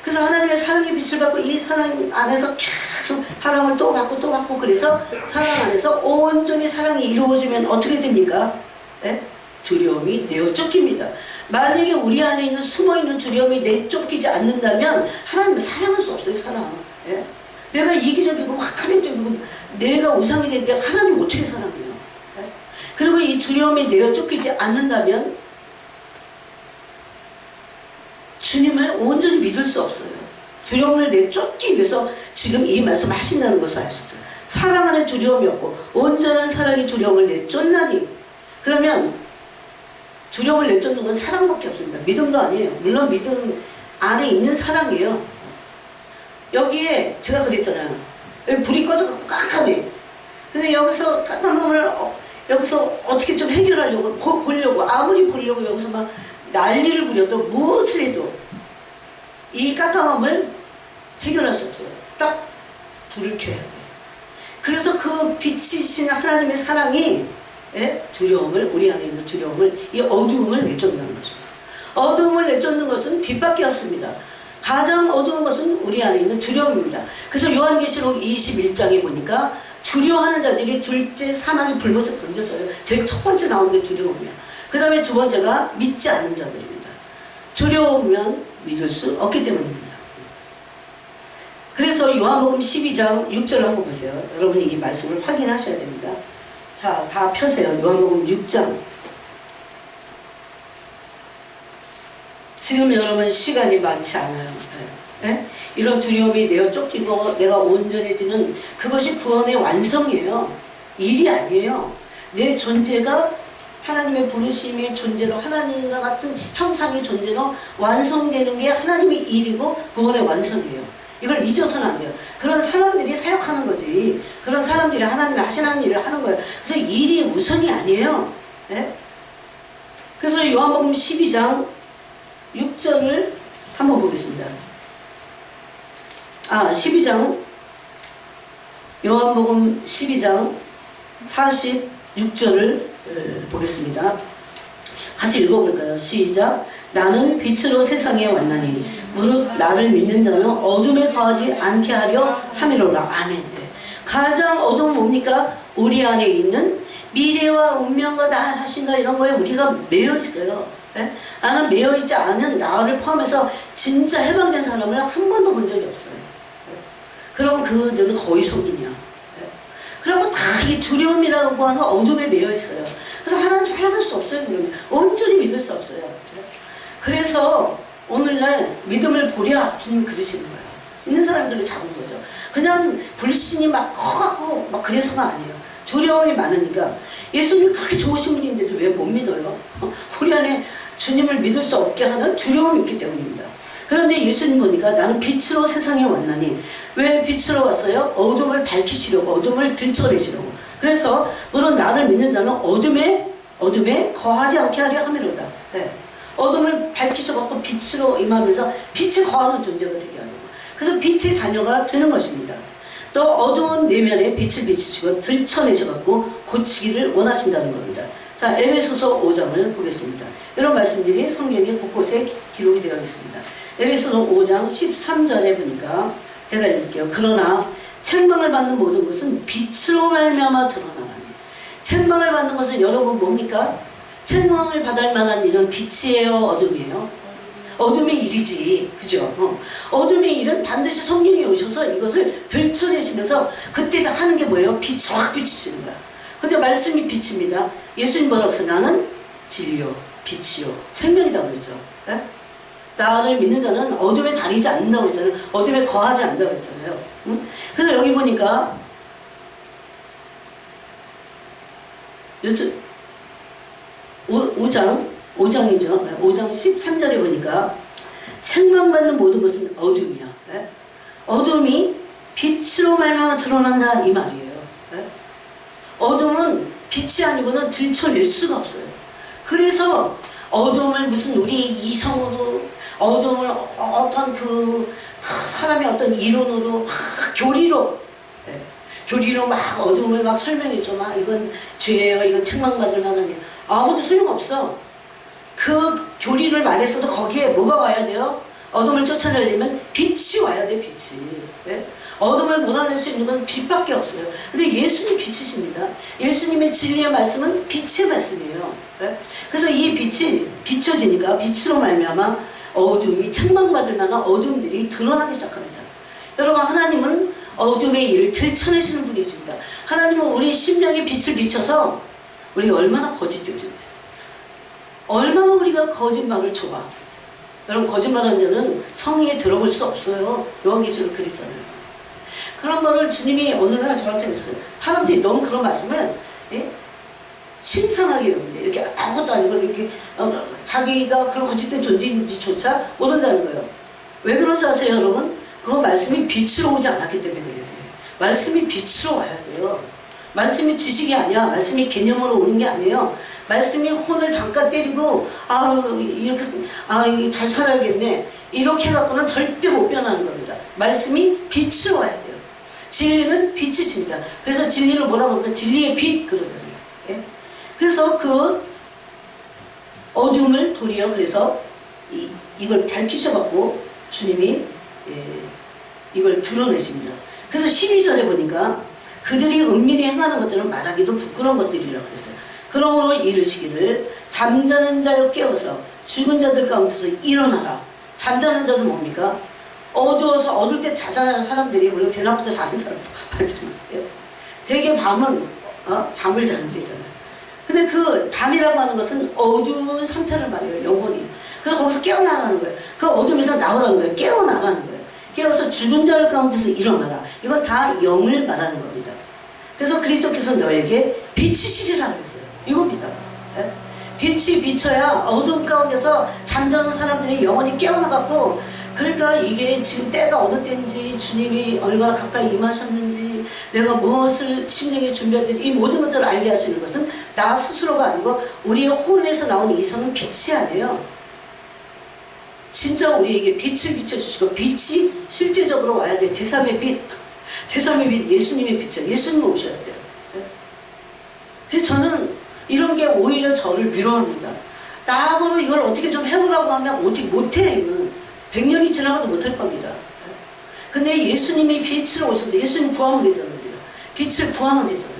그래서 하나님의 사랑의 빛을 받고 이 사랑 안에서 계속 사랑을 또 받고 그래서 사랑 안에서 온전히 사랑이 이루어지면 어떻게 됩니까? 네? 두려움이 내어 쫓깁니다. 만약에 우리 안에 있는 숨어있는 두려움이 내쫓기지 않는다면 하나님은 사랑할 수 없어요. 사랑. 네? 내가 이기적이고 확함적이고 내가 우상이 되는데 하나님 어떻게 사랑해요? 네? 그리고 이 두려움이 내어 쫓기지 않는다면 주님을 온전히 믿을 수 없어요. 두려움을 내쫓기 위해서 지금 이 말씀을 하신다는 것을 알 수 있어요. 사랑 안에 두려움이 없고 온전한 사랑이 두려움을 내쫓나니. 그러면 두려움을 내쫓는 건 사랑밖에 없습니다. 믿음도 아니에요. 물론 믿음 안에 있는 사랑이에요. 여기에 제가 그랬잖아요. 여기 불이 꺼져갖고 깜깜해. 근데 여기서 깜깜함을 여기서 어떻게 좀 해결하려고 보려고 아무리 보려고 여기서 막 난리를 부려도 무엇을 해도 이 깜깜함을 해결할 수 없어요. 딱 불을 켜야 돼요. 그래서 그 빛이신 하나님의 사랑이 두려움을, 우리 안에 있는 두려움을, 이 어두움을 내쫓는다는 것입니다. 어두움을 내쫓는 것은 빛밖에 없습니다. 가장 어두운 것은 우리 안에 있는 두려움입니다. 그래서 요한계시록 21장에 보니까 두려워하는 자들이 둘째 사망의 불못에 던져져요. 제일 첫 번째 나오는 게 두려움이야. 그 다음에 두 번째가 믿지 않는 자들입니다. 두려우면 믿을 수 없기 때문입니다. 그래서 요한복음 12장 6절을 한번 보세요. 여러분이 이 말씀을 확인하셔야 됩니다. 자, 다 펴세요. 요한복음 6장. 지금 여러분 시간이 많지 않아요. 네? 이런 두려움이 내어 쫓기고 내가 온전해지는 그것이 구원의 완성이에요. 일이 아니에요. 내 존재가 하나님의 부르심의 존재로 하나님과 같은 형상의 존재로 완성되는 게 하나님의 일이고 구원의 완성이에요. 이걸 잊어서는 안 돼요. 그런 사람들이 사역하는 거지. 그런 사람들이 하나님이 하시는 일을 하는 거예요. 그래서 일이 우선이 아니에요. 네? 그래서 요한복음 12장 6절을 한번 보겠습니다. 12장 요한복음 12장 46절을 보겠습니다. 같이 읽어볼까요? 시작. 나는 빛으로 세상에 왔나니 무릇 나를 믿는 자는 어둠에 거하지 않게 하려 함이로라. 아멘. 가장 어두운 뭡니까? 우리 안에 있는 미래와 운명과 나 자신과 이런 거에 우리가 매여 있어요. 네? 나는 매여 있지 않은 나를 포함해서 진짜 해방된 사람을 한 번도 본 적이 없어요. 네? 그럼 그들은 거의 속임이야. 네? 그리고 다 이 두려움이라고 하는 어둠에 매여 있어요. 그래서 하나님 사랑할 수 없어요. 그러면 온전히 믿을 수 없어요. 네? 그래서 오늘날 믿음을 보랴 주님 그러시는 거예요. 있는 사람들이 잡은 거죠. 그냥 불신이 막 커갖고 막 그래서가 아니에요. 두려움이 많으니까. 예수님이 그렇게 좋으신 분인데도 왜 못 믿어요? 우리 안에 주님을 믿을 수 없게 하는 두려움이 있기 때문입니다. 그런데 예수님 보니까 나는 빛으로 세상에 왔나니. 왜 빛으로 왔어요? 어둠을 밝히시려고, 어둠을 들춰내시려고. 그래서 물론 나를 믿는 자는 어둠에 거하지 않게 하려 함이로다. 네. 어둠을 밝히셔갖고 빛으로 임하면서 빛에 거하는 존재가 되게 하려고. 그래서 빛의 자녀가 되는 것입니다. 또 어두운 내면에 빛을 비치시고 들춰내셔갖고 고치기를 원하신다는 겁니다. 자, 에베소서 5장을 보겠습니다. 이런 말씀들이 성경에 곳곳에 기록이 되어 있습니다. 에베소서 5장 13절에 보니까 제가 읽을게요. 그러나 책망을 받는 모든 것은 빛으로 말미암아 드러나나니. 책망을 받는 것은 여러분 뭡니까? 책망을 받을 만한 일은 빛이에요, 어둠이에요? 어둠의 일이지, 그죠? 어둠의 일은 반드시 성령이 오셔서 이것을 들춰내시면서 그때 하는 게 뭐예요? 빛이 확 비치시는 거야. 근데 말씀이 빛입니다. 예수님 뭐라고 했어요? 나는 진리요, 빛이요, 생명이다 그랬죠. 네? 나를 믿는 자는 어둠에 다니지 않는다고 그랬잖아요. 어둠에 거하지 않는다고 그랬잖아요. 응? 그래서 여기 보니까 5장이죠. 5장 13절에 보니까 책망받는 모든 것은 어둠이야. 네? 어둠이 빛으로 말미암아 드러난다 이 말이에요. 네? 어둠은 빛이 아니고는 들춰낼 수가 없어요. 그래서 어둠을 무슨 우리 이성으로 어둠을 어떤 그 사람의 어떤 이론으로 막 교리로 네? 교리로 막 어둠을 막 설명해줘. 막 이건 죄예요. 이건 책망받을 만한 일. 아무도 소용없어. 그 교리를 말했어도 거기에 뭐가 와야 돼요? 어둠을 쫓아내려면 빛이 와야 돼, 빛이. 네? 어둠을 몰아낼 수 있는 건 빛밖에 없어요. 근데 예수님 빛이십니다. 예수님의 진리의 말씀은 빛의 말씀이에요. 네? 그래서 이 빛이 비춰지니까 빛으로 말미암아 어둠이 책망받을 만한 어둠들이 드러나기 시작합니다. 여러분, 하나님은 어둠의 일을 들춰내시는 분이십니다. 하나님은 우리 심령에 빛을 비춰서 우리가 얼마나 거짓되지, 얼마나 우리가 거짓말을 좋아하겠어요. 여러분 거짓말하는 자는 성령에 들어볼 수 없어요. 요한계시록 그랬잖아요. 그런 거를 주님이 어느 날 저한테 했어요. 사람들이 너무 그런 말씀을 칭찬하게 여는데 이렇게 아무것도 아니고 이렇게 자기가 그런 거짓된 존재인지조차 모른다는 거예요. 왜 그런지 아세요, 여러분? 그거 말씀이 빛으로 오지 않았기 때문에 그래요. 말씀이 빛으로 와야 돼요. 말씀이 지식이 아니야. 말씀이 개념으로 오는 게 아니에요. 말씀이 혼을 잠깐 때리고 이렇게 잘 살아야겠네 이렇게 해갖고는 절대 못 변하는 겁니다. 말씀이 빛으로 와야 돼요. 진리는 빛이십니다. 그래서 진리를 뭐라고 합니까? 진리의 빛 그러잖아요. 예? 그래서 그 어둠을 도리어 그래서 이걸 밝히셔갖고 주님이 이걸 드러내십니다. 그래서 12절에 보니까 그들이 은밀히 행하는 것들은 말하기도 부끄러운 것들이라고 했어요. 그러므로 이르시기를 잠자는 자여 깨어서 죽은 자들 가운데서 일어나라. 잠자는 자는 뭡니까? 어두워서 어두울 때 자자는 사람들이 물론 대낮부터 자는 사람도 많잖아요. 대개 밤은 잠을 자는 데잖아요. 근데 그 밤이라고 하는 것은 어두운 상태를 말해요. 영혼이. 그래서 거기서 깨어나라는 거예요. 그 어둠에서 나오라는 거예요. 깨어나라는 거예요. 깨어서 죽은 자들 가운데서 일어나라. 이건 다 영을 말하는 겁니다. 그래서 그리스도께서 너에게 빛이시리라 그랬어요. 이겁니다. 예? 빛이 비쳐야 어둠 가운데서 잠자는 사람들이 영원히 깨어나갖고 그러니까 이게 지금 때가 어느 때인지 주님이 얼마나 가까이 임하셨는지 내가 무엇을 심령에 준비하는지 이 모든 것들을 알게 하시는 것은 나 스스로가 아니고 우리의 혼에서 나오는 이성은 빛이 아니에요. 진짜 우리에게 빛을 비춰주시고 빛이 실제적으로 와야 돼요. 제3의 빛. 제3의 빛, 예수님의 빛이에요. 예수님 오셔야 돼요. 그래서 저는 이런 게 오히려 저를 위로합니다. 나하고는 이걸 어떻게 좀 해보라고 하면 어떻게 못해. 이건 100년이 지나가도 못할 겁니다. 근데 예수님이 빛으로 오셔서 예수님 구하면 되잖아요. 우리가. 빛을 구하면 되잖아요.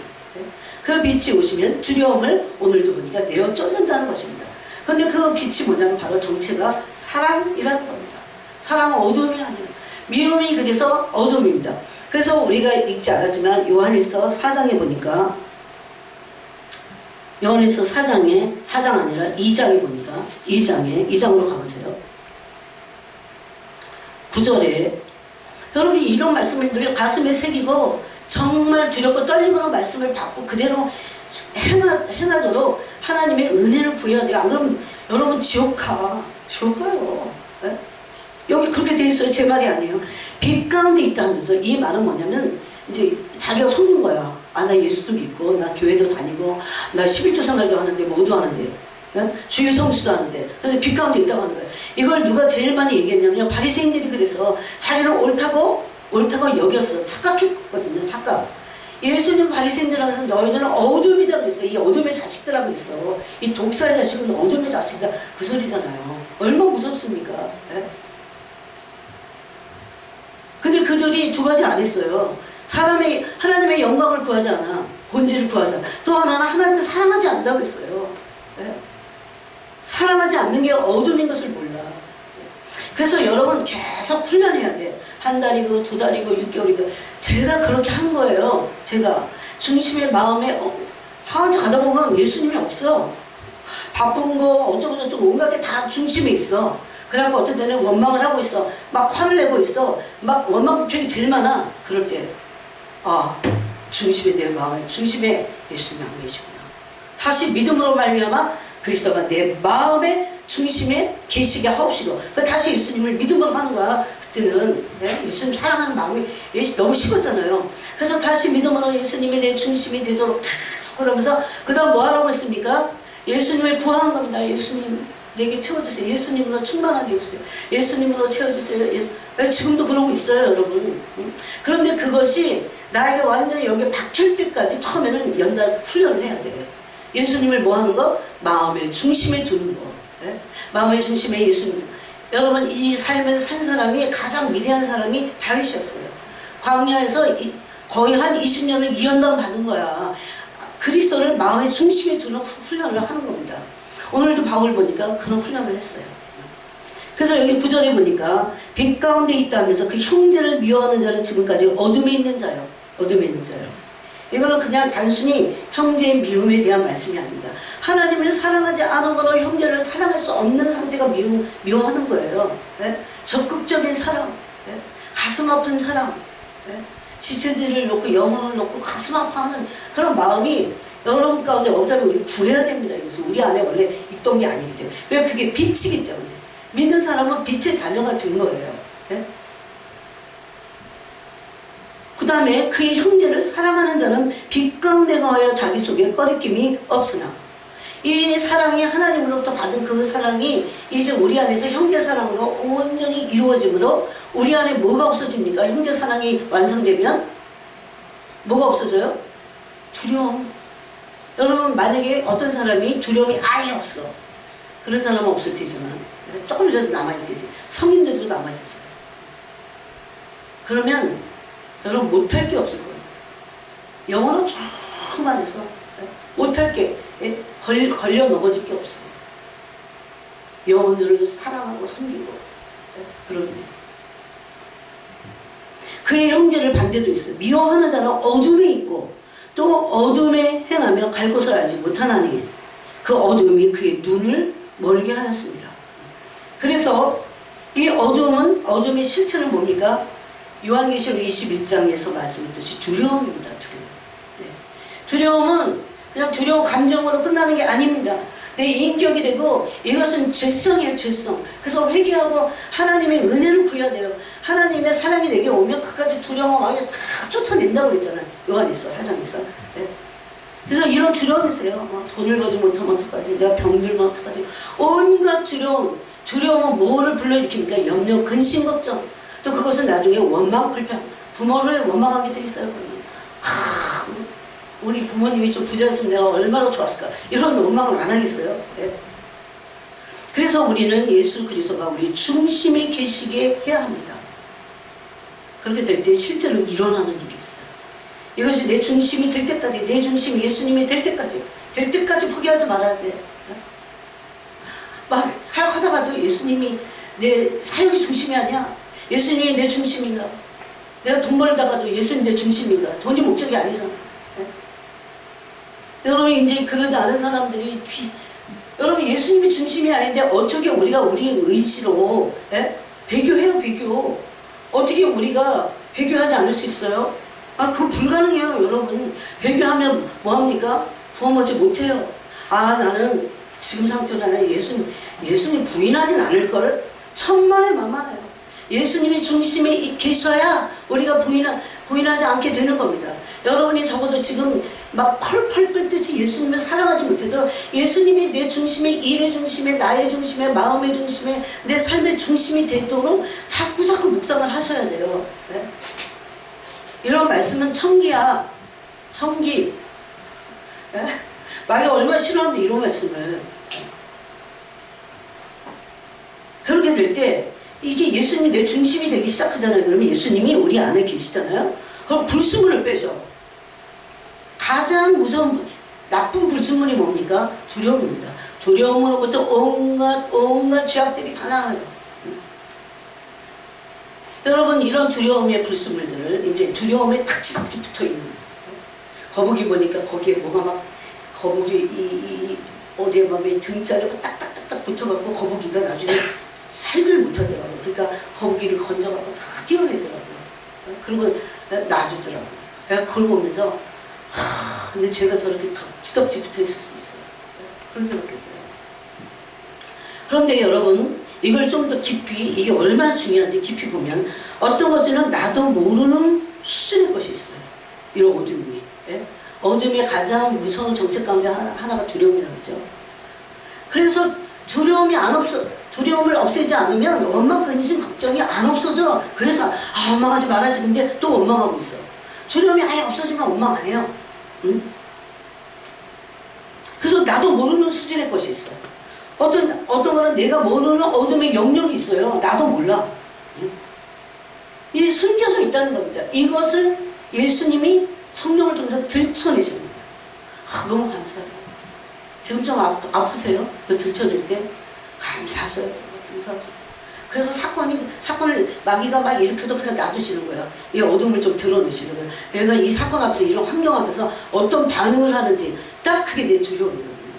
그 빛이 오시면 두려움을 오늘도 보니까 내어 쫓는다는 것입니다. 근데 그 빛이 뭐냐면 바로 정체가 사랑이라는 겁니다. 사랑은 어둠이 아니에요. 미움이 그래서 어둠입니다. 그래서 우리가 읽지 않았지만 요한일서 4장에 보니까 요한일서 4장에 4장 아니라 2장에 보니까 2장으로 가보세요. 9절에 여러분이 이런 말씀을 늘 가슴에 새기고 정말 두렵고 떨리는 말씀을 받고 그대로 행하도록 하나님의 은혜를 구해야 돼요. 안 그러면 여러분 지옥 가요. 네? 여기 그렇게 돼 있어요. 제 말이 아니에요. 빛 가운데 있다면서 이 말은 뭐냐면 이제 자기가 속는 거야. 아, 나 예수도 믿고 나 교회도 다니고 나 11조 생활도 하는데 모두 하는데 네? 주일 성수도 하는데 그래서 빛 가운데 있다고 하는 거예요. 이걸 누가 제일 많이 얘기했냐면 바리새인들이 그래서 자기는 옳다고 여겼어. 착각했거든요. 착각. 예수님 바리새인들하고 해서 너희들은 어둠이다 그랬어요. 이 어둠의 자식들하고 그랬어. 이 독사의 자식은 어둠의 자식이다. 그 소리잖아요. 얼마나 무섭습니까? 네? 근데 그들이 두 가지 안 했어요. 하나님의 영광을 구하지 않아. 본질을 구하지 않아. 또 하나는 하나님을 사랑하지 않는다고 그랬어요. 네? 사랑하지 않는 게 어둠인 것을 몰라. 그래서 여러분 계속 훈련해야 돼. 한 달이고 두 달이고 6개월이고 제가 그렇게 한 거예요. 제가 중심의 마음에 하한테 가다 보면 예수님이 없어. 바쁜 거 어쩌고저쩌고 온갖 게 다 중심에 있어. 그래갖고 어떤 때는 원망을 하고 있어. 막 화를 내고 있어. 막 원망 표현이 제일 많아. 그럴 때 중심에 내 마음에 중심에 예수님이 안 계시구나. 다시 믿음으로 말미암아 그리스도가 내 마음의 중심에 계시게 하옵시고 다시 예수님을 믿음으로 하는 거야. 그때는 예수님 사랑하는 마음이 너무 식었잖아요. 그래서 다시 믿음으로 예수님이 내 중심이 되도록 계속 그러면서 그 다음 뭐 하라고 했습니까? 예수님을 구하는 겁니다. 예수님 내게 채워주세요. 예수님으로 충만하게 해주세요. 예수님으로 채워주세요. 지금도 그러고 있어요, 여러분. 그런데 그것이 나에게 완전히 여기에 박힐 때까지 처음에는 연달 훈련을 해야 돼요. 예수님을 뭐 하는 거? 마음의 중심에 두는 거. 네? 마음의 중심에 예수님. 여러분 이 삶을 산 사람이 가장 위대한 사람이 다윗이었어요. 광야에서 거의 한 20년을 이연당 받은 거야. 그리스도를 마음의 중심에 두는 훈련을 하는 겁니다. 오늘도 바울 보니까 그런 훈련을 했어요. 그래서 여기 9절에 보니까 빛 가운데 있다면서 그 형제를 미워하는 자는 지금까지 어둠에 있는 자요. 어둠에 있는 자요. 이거는 그냥 단순히 형제의 미움에 대한 말씀이 아닙니다. 하나님을 사랑하지 않으므로 형제를 사랑할 수 없는 상태가 미워하는 거예요. 네? 적극적인 사랑, 네? 가슴 아픈 사랑, 네? 지체들을 놓고 영혼을 놓고 가슴 아파하는 그런 마음이 여러분 가운데 없다면 우리 구해야 됩니다. 이것은 우리 안에 원래 있던 게 아니기 때문에. 왜? 그게 빛이기 때문에. 믿는 사람은 빛의 자녀가 된 거예요. 네? 그 다음에 그의 형제를 사랑하는 자는 빛과 내가하여 자기 속에 꺼리낌이 없으나, 이 사랑이 하나님으로부터 받은 그 사랑이 이제 우리 안에서 형제 사랑으로 온전히 이루어지므로 우리 안에 뭐가 없어집니까? 형제 사랑이 완성되면 뭐가 없어져요? 두려움. 여러분, 만약에 어떤 사람이 두려움이 아예 없어, 그런 사람은 없을 테지만 조금이라도 남아있겠지. 성인들도 남아있었어요. 그러면 여러분 못할 게 없을 거예요. 영어로 쭉 말해서 못할 게 걸려 넘어질 게 없어요. 영혼들을 사랑하고 섬기고 그러면 그의 형제를 반대도 있어요. 미워하는 자는 어둠에 있고 또 어둠에 행하며 갈 곳을 알지 못하나니 그 어둠이 그의 눈을 멀게 하였습니다. 그래서 이 어둠의 실체는 뭡니까? 요한계시록 21장에서 말씀했듯이 두려움입니다. 두려움. 네. 두려움은 그냥 두려운 감정으로 끝나는 게 아닙니다. 내 인격이 되고 이것은 죄성이에요. 죄성. 그래서 회개하고 하나님의 은혜를 구해야 돼요. 하나님의 사랑이 내게 오면 그까지 두려움을 왕이 다 쫓아낸다고 그랬잖아요. 요한에서 4장에서. 네. 그래서 이런 두려움이 있어요. 돈을 벌지 못하면 어떡하지? 내가 병들면 어떡하지? 온갖 두려움은 뭐를 불러일으킵니까? 염려, 근심, 걱정. 또 그것은 나중에 원망, 불평. 부모를 원망하게 돼 있어요. 우리 부모님이 좀 부자였으면 내가 얼마나 좋았을까. 이런 원망을 안 하겠어요. 네. 그래서 우리는 예수 그리스도가 우리 중심에 계시게 해야 합니다. 그렇게 될 때 실제로 일어나는 일이 있어요. 이것이 내 중심이 될 때까지, 내 중심이 예수님이 될 때까지 포기하지 말아야 돼. 막 사역하다가도 예수님이 내 사역이 중심이 아니야. 예수님이 내 중심인가? 내가 돈 벌다가도 예수님 내 중심인가? 돈이 목적이 아니잖아. 여러분, 이제 그러지 않은 사람들이 여러분, 예수님이 중심이 아닌데 어떻게 우리가 우리의 의지로 배교해요. 배교. 어떻게 우리가 배교하지 않을 수 있어요? 그거 불가능해요. 여러분, 배교하면 뭐합니까? 구원 얻지 못해요. 나는 지금 상태로는 예수님 부인하진 않을걸? 천만에 만만해요. 예수님이 중심에 계셔야 우리가 부인하지 않게 되는 겁니다. 여러분이 적어도 지금 막 펄펄 끓듯이 예수님을 사랑하지 못해도 예수님이 내 중심에, 일의 중심에, 나의 중심에, 마음의 중심에, 내 삶의 중심이 되도록 자꾸 묵상을 하셔야 돼요. 네? 이런 말씀은 청기야. 청기. 네? 마귀 얼마나 싫어하는데 이런 말씀을. 그렇게 될 때 이게 예수님이 내 중심이 되기 시작하잖아요. 그러면 예수님이 우리 안에 계시잖아요. 그럼 불순물을 빼죠. 가장 무서운 나쁜 불순물이 뭡니까? 두려움입니다. 두려움으로부터 온갖 죄악들이 다 나와요. 여러분, 이런 두려움의 불순물들을 이제 두려움에 탁지탁지 붙어있는 거북이 보니까 거기에 뭐가 막 거북이 어디에 보면 등자리가 딱딱딱딱 붙어갖고 거북이가 나중에 살질 못하더라고요. 그러니까 거북이를 건져갖고 다 띄어내더라고요. 그리고 놔주더라고요. 내가 그걸 보면서 근데 제가 저렇게 덕지덕지 붙어 있을 수 있어요. 그런 생각했어요. 그런데 여러분, 이걸 좀 더 깊이, 이게 얼마나 중요한지 깊이 보면 어떤 것들은 나도 모르는 수준의 것이 있어요. 이런 어둠이. 예? 어둠의 가장 무서운 정책 가운데 하나가 두려움이라고 하죠. 그래서 두려움을 없애지 않으면 원망, 근심, 걱정이 안 없어져. 그래서 원망하지 말아야지. 근데 또 원망하고 있어. 두려움이 아예 없어지면 원망 안 해요. 응? 그래서 나도 모르는 수준의 것이 있어. 어떤 거는 내가 모르는 어둠의 영역이 있어요. 나도 몰라. 응? 이 숨겨서 있다는 겁니다. 이것을 예수님이 성령을 통해서 들춰내십니다. 너무 감사해요. 지금 좀 아프세요? 그 들춰낼 때 감사하셔야 돼요. 감사하셔야 돼요. 그래서 사건을 마귀가 막 일으켜도 그냥 놔두시는 거예요. 이 어둠을 좀 드러내시는 거예요. 그래서 이 사건 앞에서, 이런 환경 앞에서 어떤 반응을 하는지 딱 그게 내 두려움이거든요.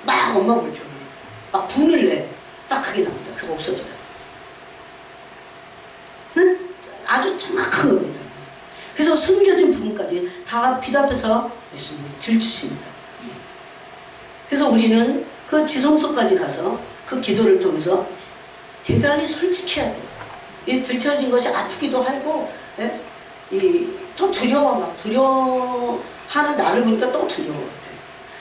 막 원망불평해. 막 분을 내. 딱 그게 나옵니다. 그거 없어져요. 아주 정확한 겁니다. 그래서 숨겨진 부분까지 다 빛 앞에서 예수님이 들추십니다. 그래서 우리는 그 지성소까지 가서 그 기도를 통해서 대단히 솔직해야 돼요. 이 들춰진 것이 아프기도 하고, 예? 또 두려워, 막 두려워하는 나를 보니까 또 두려워.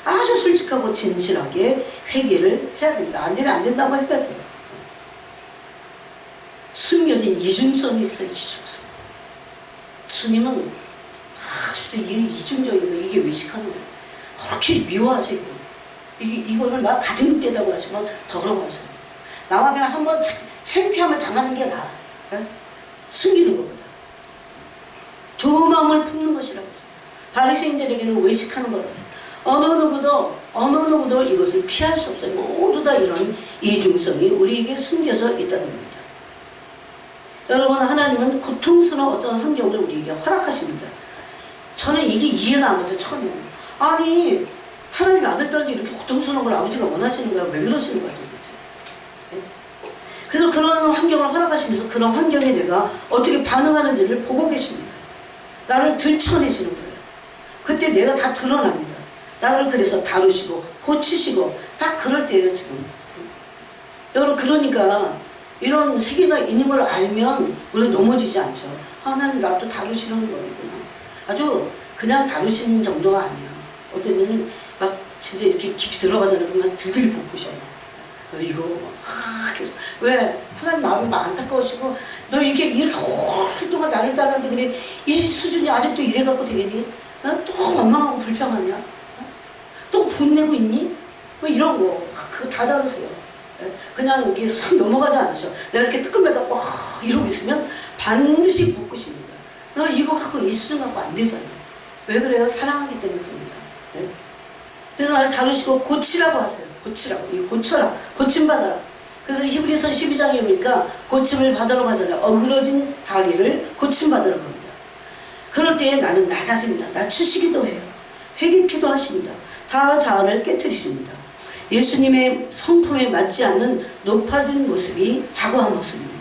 아주 솔직하고 진실하게 회개를 해야 됩니다. 안 되면 안 된다고 해야 돼요. 숨겨진 이중성이 있어요. 이중성. 주님은 진짜 이중적이고 이게 외식하는 거예요. 그렇게 미워하시고 이거를 막 가진 때다고 하시면 더러워하셔요. 나와 그냥 한번 창피함을 당하는 게 나아. 네? 숨기는 것보다 좋은 마음을 품는 것이라고 했습니다. 바리새인들에게는 외식하는 거라고. 어느 누구도 이것을 피할 수 없어요. 모두 다 이런 이중성이 우리에게 숨겨져 있다는 겁니다. 여러분, 하나님은 고통스러운 어떤 환경을 우리에게 허락하십니다. 저는 이게 이해가 안 가서 처음이에요. 아니, 하나님 아들, 딸이 이렇게 고통스러운 걸 아버지가 원하시는 거야. 왜 그러시는 거야, 도대체? 네? 그래서 그런 환경을 허락하시면서 그런 환경에 내가 어떻게 반응하는지를 보고 계십니다. 나를 들춰내시는 거예요. 그때 내가 다 드러납니다. 나를 그래서 다루시고 고치시고 딱 그럴 때예요, 지금. 여러분, 그러니까 이런 세계가 있는 걸 알면 우리는 넘어지지 않죠. 하나님 나 또 다루시는 거구나. 아주 그냥 다루시는 정도가 아니야. 어떤 때는 막 진짜 이렇게 깊이 들어가잖아요. 그러면 들들 볶으셔요. 이거 계속. 왜? 하나님 마음이 막 안타까우시고 너 이렇게 오랫동안 나를 따랐는데 그래 이 수준이 아직도 이래갖고 되겠니? 또 원망하고 불평하냐? 또 분내고 있니? 뭐 이런 거 그거 다 다루세요. 그냥 이렇게 싹 넘어가지 않으셔. 내가 이렇게 뜨끔해 갖고 이러고 있으면 반드시 묶으십니다. 이거 갖고 이 수준 갖고 안 되잖아요. 왜 그래요? 사랑하기 때문에 그럽니다. 네? 그래서 나를 다루시고 고치라고 하세요. 고치라고. 이거 고쳐라. 고침받아라. 그래서 히브리서 12장에 보니까 고침을 받으러 가잖아요. 어그러진 다리를 고침받으러 갑니다. 그럴 때에 나는 낮아집니다. 낮추시기도 해요. 회개기도 하십니다. 다 자아를 깨트리십니다. 예수님의 성품에 맞지 않는 높아진 모습이 자고한 모습입니다.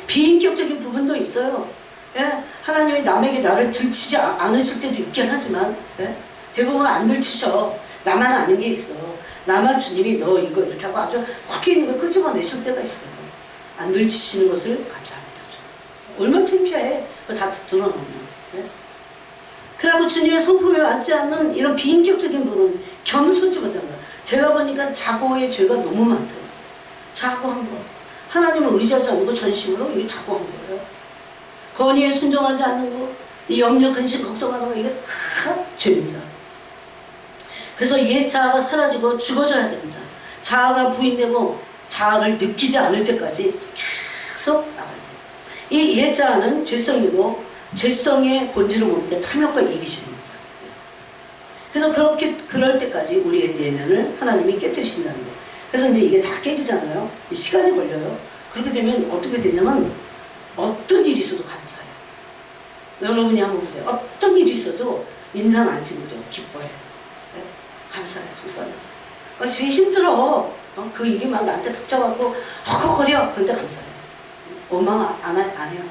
비인격적인 부분도 있어요. 예? 하나님이 남에게 나를 들치지 않으실 때도 있긴 하지만 예? 대부분 안 들치셔. 나만 아는 게 있어. 나만 주님이 너 이거 이렇게 하고 아주 확 있는 걸 끄집어내실 때가 있어요. 안 들치시는 것을 감사합니다. 얼마나 창피해. 그거 다 드러나면. 예? 그리고 주님의 성품에 맞지 않는 이런 비인격적인 부분은 겸손지 못한 거야. 제가 보니까 자고의 죄가 너무 많잖아요. 자고한 거. 하나님을 의지하지 않고 전심으로 이게 자고한 거예요. 권위에 순종하지 않는 거, 이 염려, 근심, 걱정하는 거, 이게 다 죄입니다. 그래서 옛 자아가 사라지고 죽어져야 됩니다. 자아가 부인되고 자아를 느끼지 않을 때까지 계속 나가야 돼요. 이 옛 자아는 죄성이고 죄성의 본질을 모르게 탐욕과 이기심입니다. 그래서 그럴 때까지 우리의 내면을 하나님이 깨뜨리신다는 거예요. 그래서 이제 이게 다 깨지잖아요. 시간이 걸려요. 그렇게 되면 어떻게 되냐면 어떤 일이 있어도 감사해요. 여러분이 한번 보세요. 어떤 일이 있어도 인상 안 찌고도 기뻐해요. 네? 감사해요. 감사합니다. 지금 힘들어. 그 일이 막 나한테 닥쳐갖고 헉헉거려. 그런데 감사해요. 원망 안 해요.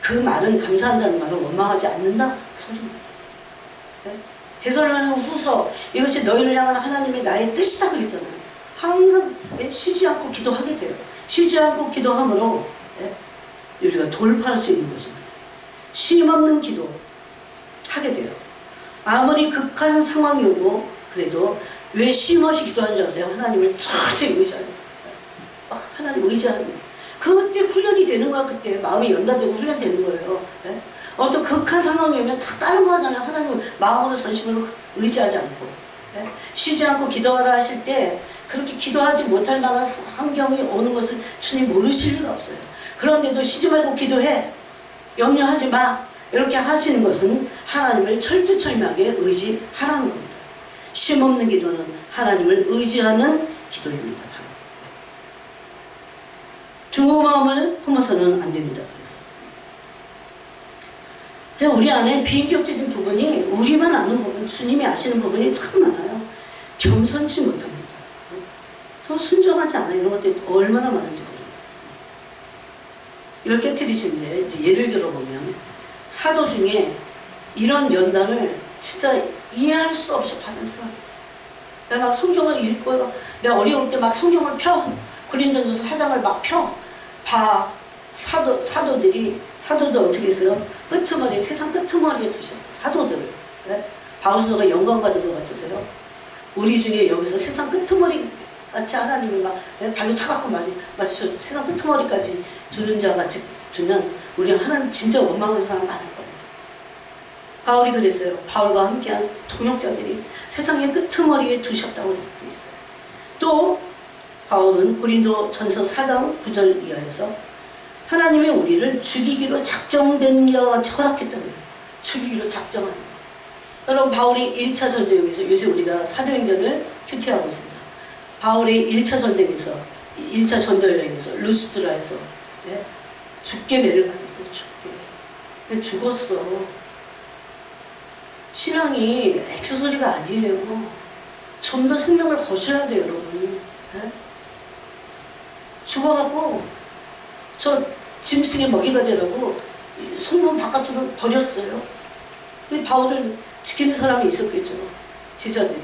그 말은, 감사한다는 말은 원망하지 않는다? 그 소리입니다. 네? 데살로니가후서 이것이 너희를 향한 하나님의 나의 뜻이다 그랬잖아요. 항상 쉬지 않고 기도하게 돼요. 쉬지 않고 기도함으로 우리가 돌파할 수 있는 거죠. 쉼없는 기도 하게 돼요. 아무리 극한 상황이고 그래도 왜 쉼없이 기도하는 줄 아세요? 하나님을 철저히 의지하는 거예요. 하나님 의지하는 거예요. 그때 훈련이 되는 거야. 그때 마음이 연단되고 훈련되는 거예요. 네? 어떤 극한 상황이 오면 다 다른 거 하잖아요. 하나님은 마음으로 전심으로 의지하지 않고 네? 쉬지 않고 기도하라 하실 때 그렇게 기도하지 못할 만한 환경이 오는 것을 주님 모르실 리가 없어요. 그런데도 쉬지 말고 기도해. 염려하지 마. 이렇게 하시는 것은 하나님을 철두철미하게 의지하라는 겁니다. 쉼없는 기도는 하나님을 의지하는 기도입니다. 주 마음을 품어서는 안 됩니다. 그래서 우리 안에 비인격적인 부분이, 우리만 아는 부분, 주님이 아시는 부분이 참 많아요. 겸손치 못합니다. 더 순종하지 않아요. 이런 것들이 얼마나 많은지 모릅니다. 이걸 깨뜨리시는데, 이제 예를 들어보면 사도 중에 이런 연단을 진짜 이해할 수 없이 받은 사람이 있어요. 내가 막 성경을 읽고, 내가 어려울 때 막 성경을 펴, 고린도전서 4장을 막 펴, 사도들 어떻게 했어요? 끄트머리, 세상 끄트머리에 두셨어. 사도들을. 네? 바울사도가 영광 받은 것 같으세요? 우리 중에 여기서 세상 끄트머리 같이 하나님을 막 발로 차갖고 맞으셔 세상 끄트머리까지 두는 자 같이 두면 우리는 하나님 진짜 원망하는 사람 많을 겁니다. 바울이 그랬어요. 바울과 함께한 동역자들이 세상의 끄트머리에 두셨다고 되어 있어요. 또 바울은 고린도전서 4장 9절 이하에서 하나님이 우리를 죽이기로 작정된 자와 같이 허락했다고 해요. 죽이기로 작정하는 거예요. 여러분, 바울이 1차 전쟁에서, 요새 우리가 사도행전을 큐티하고 있습니다. 바울의 1차 전쟁에서, 1차 전도 여행에서 루스드라에서 네? 죽게 매를 맞았어요. 죽게. 죽었어. 신앙이 엑스소리가 아니에요. 좀 더 생명을 거셔야 돼요, 여러분. 네? 죽어갖고 저 짐승의 먹이가 되라고 성문 바깥으로 버렸어요. 바울을 지키는 사람이 있었겠죠. 제자들이.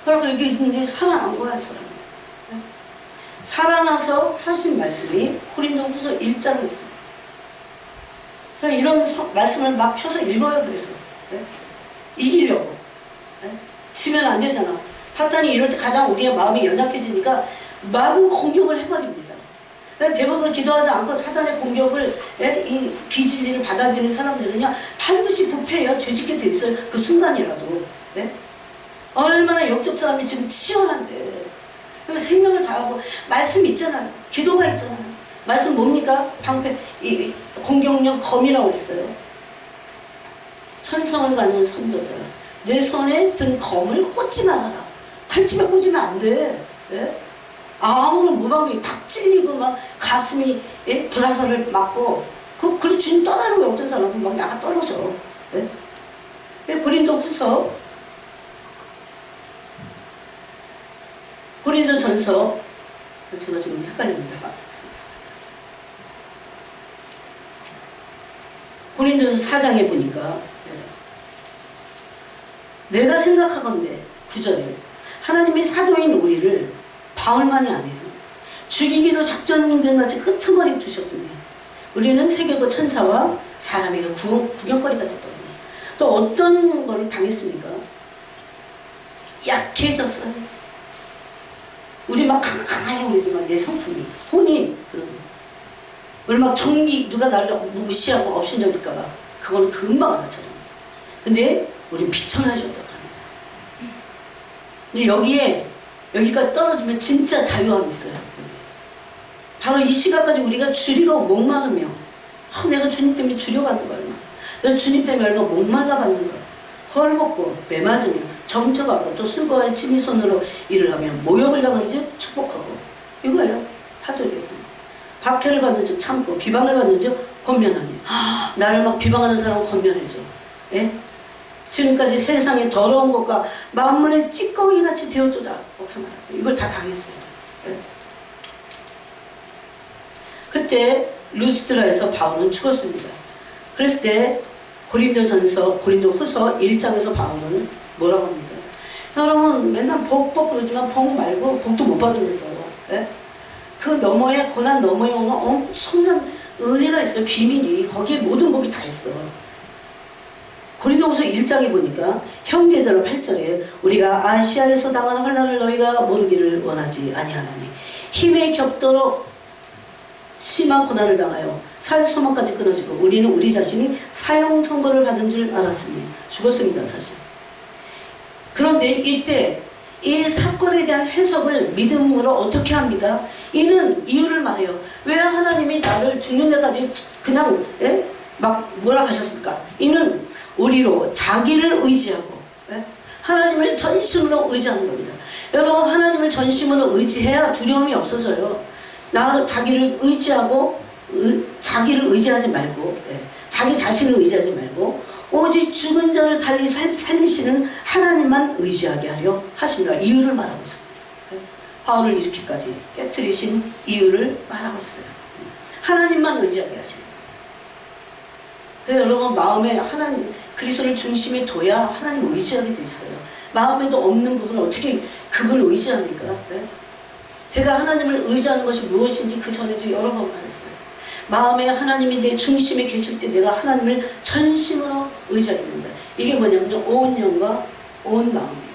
그러고 이게 있는데 살아난 거야, 이 사람이. 네? 살아나서 하신 말씀이 고린도후서 1장에 있습니다. 이런 말씀을 막 펴서 읽어요, 그래서. 네? 이기려고. 네? 지면 안 되잖아. 사탄이 이럴 때 가장 우리의 마음이 연약해지니까 마구 공격을 해버립니다. 대부분 기도하지 않고 사탄의 공격을, 이 비진리를 받아들이는 사람들은요, 반드시 부패해요. 죄짓게 돼 있어요. 그 순간이라도. 네? 얼마나 영적 싸움이 지금 치열한데. 생명을 다하고, 말씀 있잖아요. 기도가 있잖아요. 말씀 뭡니까? 방패, 공격력 검이라고 그랬어요. 천성을 가는 성도들. 내 손에 든 검을 꽂지 말아라. 칼집에 꽂으면 안 돼. 네? 아무런 무방비 탁 찔리고 막 가슴이 불화살을 맞고 그리고 주님 떠나는 거예요. 어떤 사람은 막 나가 떨어져. 네? 고린도전서 제가 지금 헷갈립니다. 고린도전서 4장에 보니까 내가 생각하건대 9절에 하나님이 사도인 우리를 바울만이 아니에요. 죽이기로 작전된 같이 끄트머리 두셨으니 우리는 세계고 천사와 사람에게 구경거리가 됐더니 또 어떤 걸 당했습니까? 약해졌어요. 우리 막 강하게 그러지만 내 성품이 혼이 우리 막 정기 누가 나를 무시하고 업신여길까봐 그걸 금방 알아차립니다. 근데 우리 비천하셨다고 합니다. 근데 여기가 떨어지면 진짜 자유함이 있어요. 바로 이 시간까지 우리가 주리고 목마르며 내가 주님 때문에 주려받는 거 얼마, 내가 주님 때문에 얼마 목말라 받는 거, 헐벗고 매맞으며 정처받고 또 술과 친히 손으로 일을 하며 모욕을 당한지 축복하고 이거예요. 사도예요. 박해를 받는 즉 참고 비방을 받는 즉 권면하니 나를 막 비방하는 사람은 권면해줘. 예? 지금까지 세상의 더러운 것과 만문의 찌꺼기같이 되어주다. 이걸 다 당했어요. 네. 그때 루스드라에서 바울은 죽었습니다. 그랬을 때 고린도후서 1장에서 바울은 뭐라고 합니까? 여러분 맨날 복 그러지만 복 말고 복도 못 받으면서요. 네? 그 너머에 고난 너머에 오는 엄청난 은혜가 있어요. 비밀이 거기에 모든 복이 다 있어. 고린도후서 1장에 보니까 형제들아 8절에 우리가 아시아에서 당하는 환난을 너희가 모르기를 원하지 아니하노니 힘에 겹도록 심한 고난을 당하여 살 소망까지 끊어지고 우리는 우리 자신이 사형 선고를 받은 줄 알았으니 죽었습니다. 사실. 그런데 이때 이 사건에 대한 해석을 믿음으로 어떻게 합니까? 이는 이유를 말해요. 왜 하나님이 나를 죽는 데까지 그냥 막 뭐라 하셨을까? 이는 우리로 자기를 의지하고 하나님을 전심으로 의지하는 겁니다. 여러분 하나님을 전심으로 의지해야 두려움이 없어져요. 자기를 의지하고 자기를 의지하지 말고 자기 자신을 의지하지 말고 오직 죽은 자를 달리 살리시는 하나님만 의지하게 하려 하십니다. 이유를 말하고 있습니다. 바울을 이렇게까지 깨뜨리신 이유를 말하고 있어요. 하나님만 의지하게 하십니다. 그래서 여러분 마음에 하나님 그리스도를 중심에 둬야 하나님을 의지하게 돼 있어요. 마음에도 없는 부분을 어떻게 그걸 의지합니까? 제가 하나님을 의지하는 것이 무엇인지 그 전에도 여러 번 말했어요. 마음에 하나님이 내 중심에 계실 때 내가 하나님을 전심으로 의지하게 됩니다. 이게 뭐냐면 온 영과 온 마음이에요.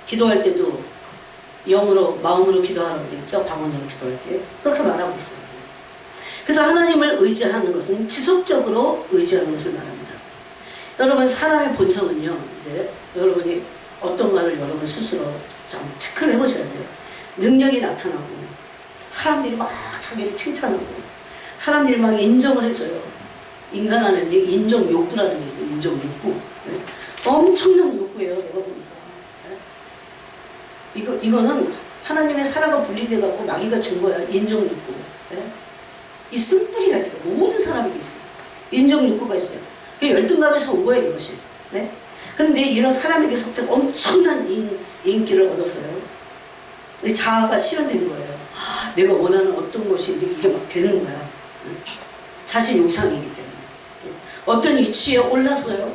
기도할 때도 영으로 마음으로 기도하라고 되어 있죠. 방언으로 기도할 때 그렇게 말하고 있어요. 그래서 하나님을 의지하는 것은 지속적으로 의지하는 것을 말합니다. 여러분 사람의 본성은요. 이제 여러분이 어떤가를 여러분 스스로 좀 체크를 해보셔야 돼요. 능력이 나타나고 사람들이 막 자기를 칭찬하고 사람들이 막 인정을 해줘요. 인간 안에 인정 욕구라는 게 있어요. 인정 욕구. 엄청난 욕구예요. 내가 보니까. 이거는 하나님의 사랑과 분리돼 갖고 마귀가 준 거야. 인정 욕구. 이 쓴뿌리가 있어. 모든 사람에게 있어요. 인정 욕구가 있어요. 열등감에서 온 거예요. 이것이. 그런데 이런 사람에게서부터 엄청난 인기를 얻었어요. 자아가 실현된 거예요. 내가 원하는 어떤 것이 이게 막 되는 거야. 자신의 우상이기 때문에. 어떤 위치에 올랐어요.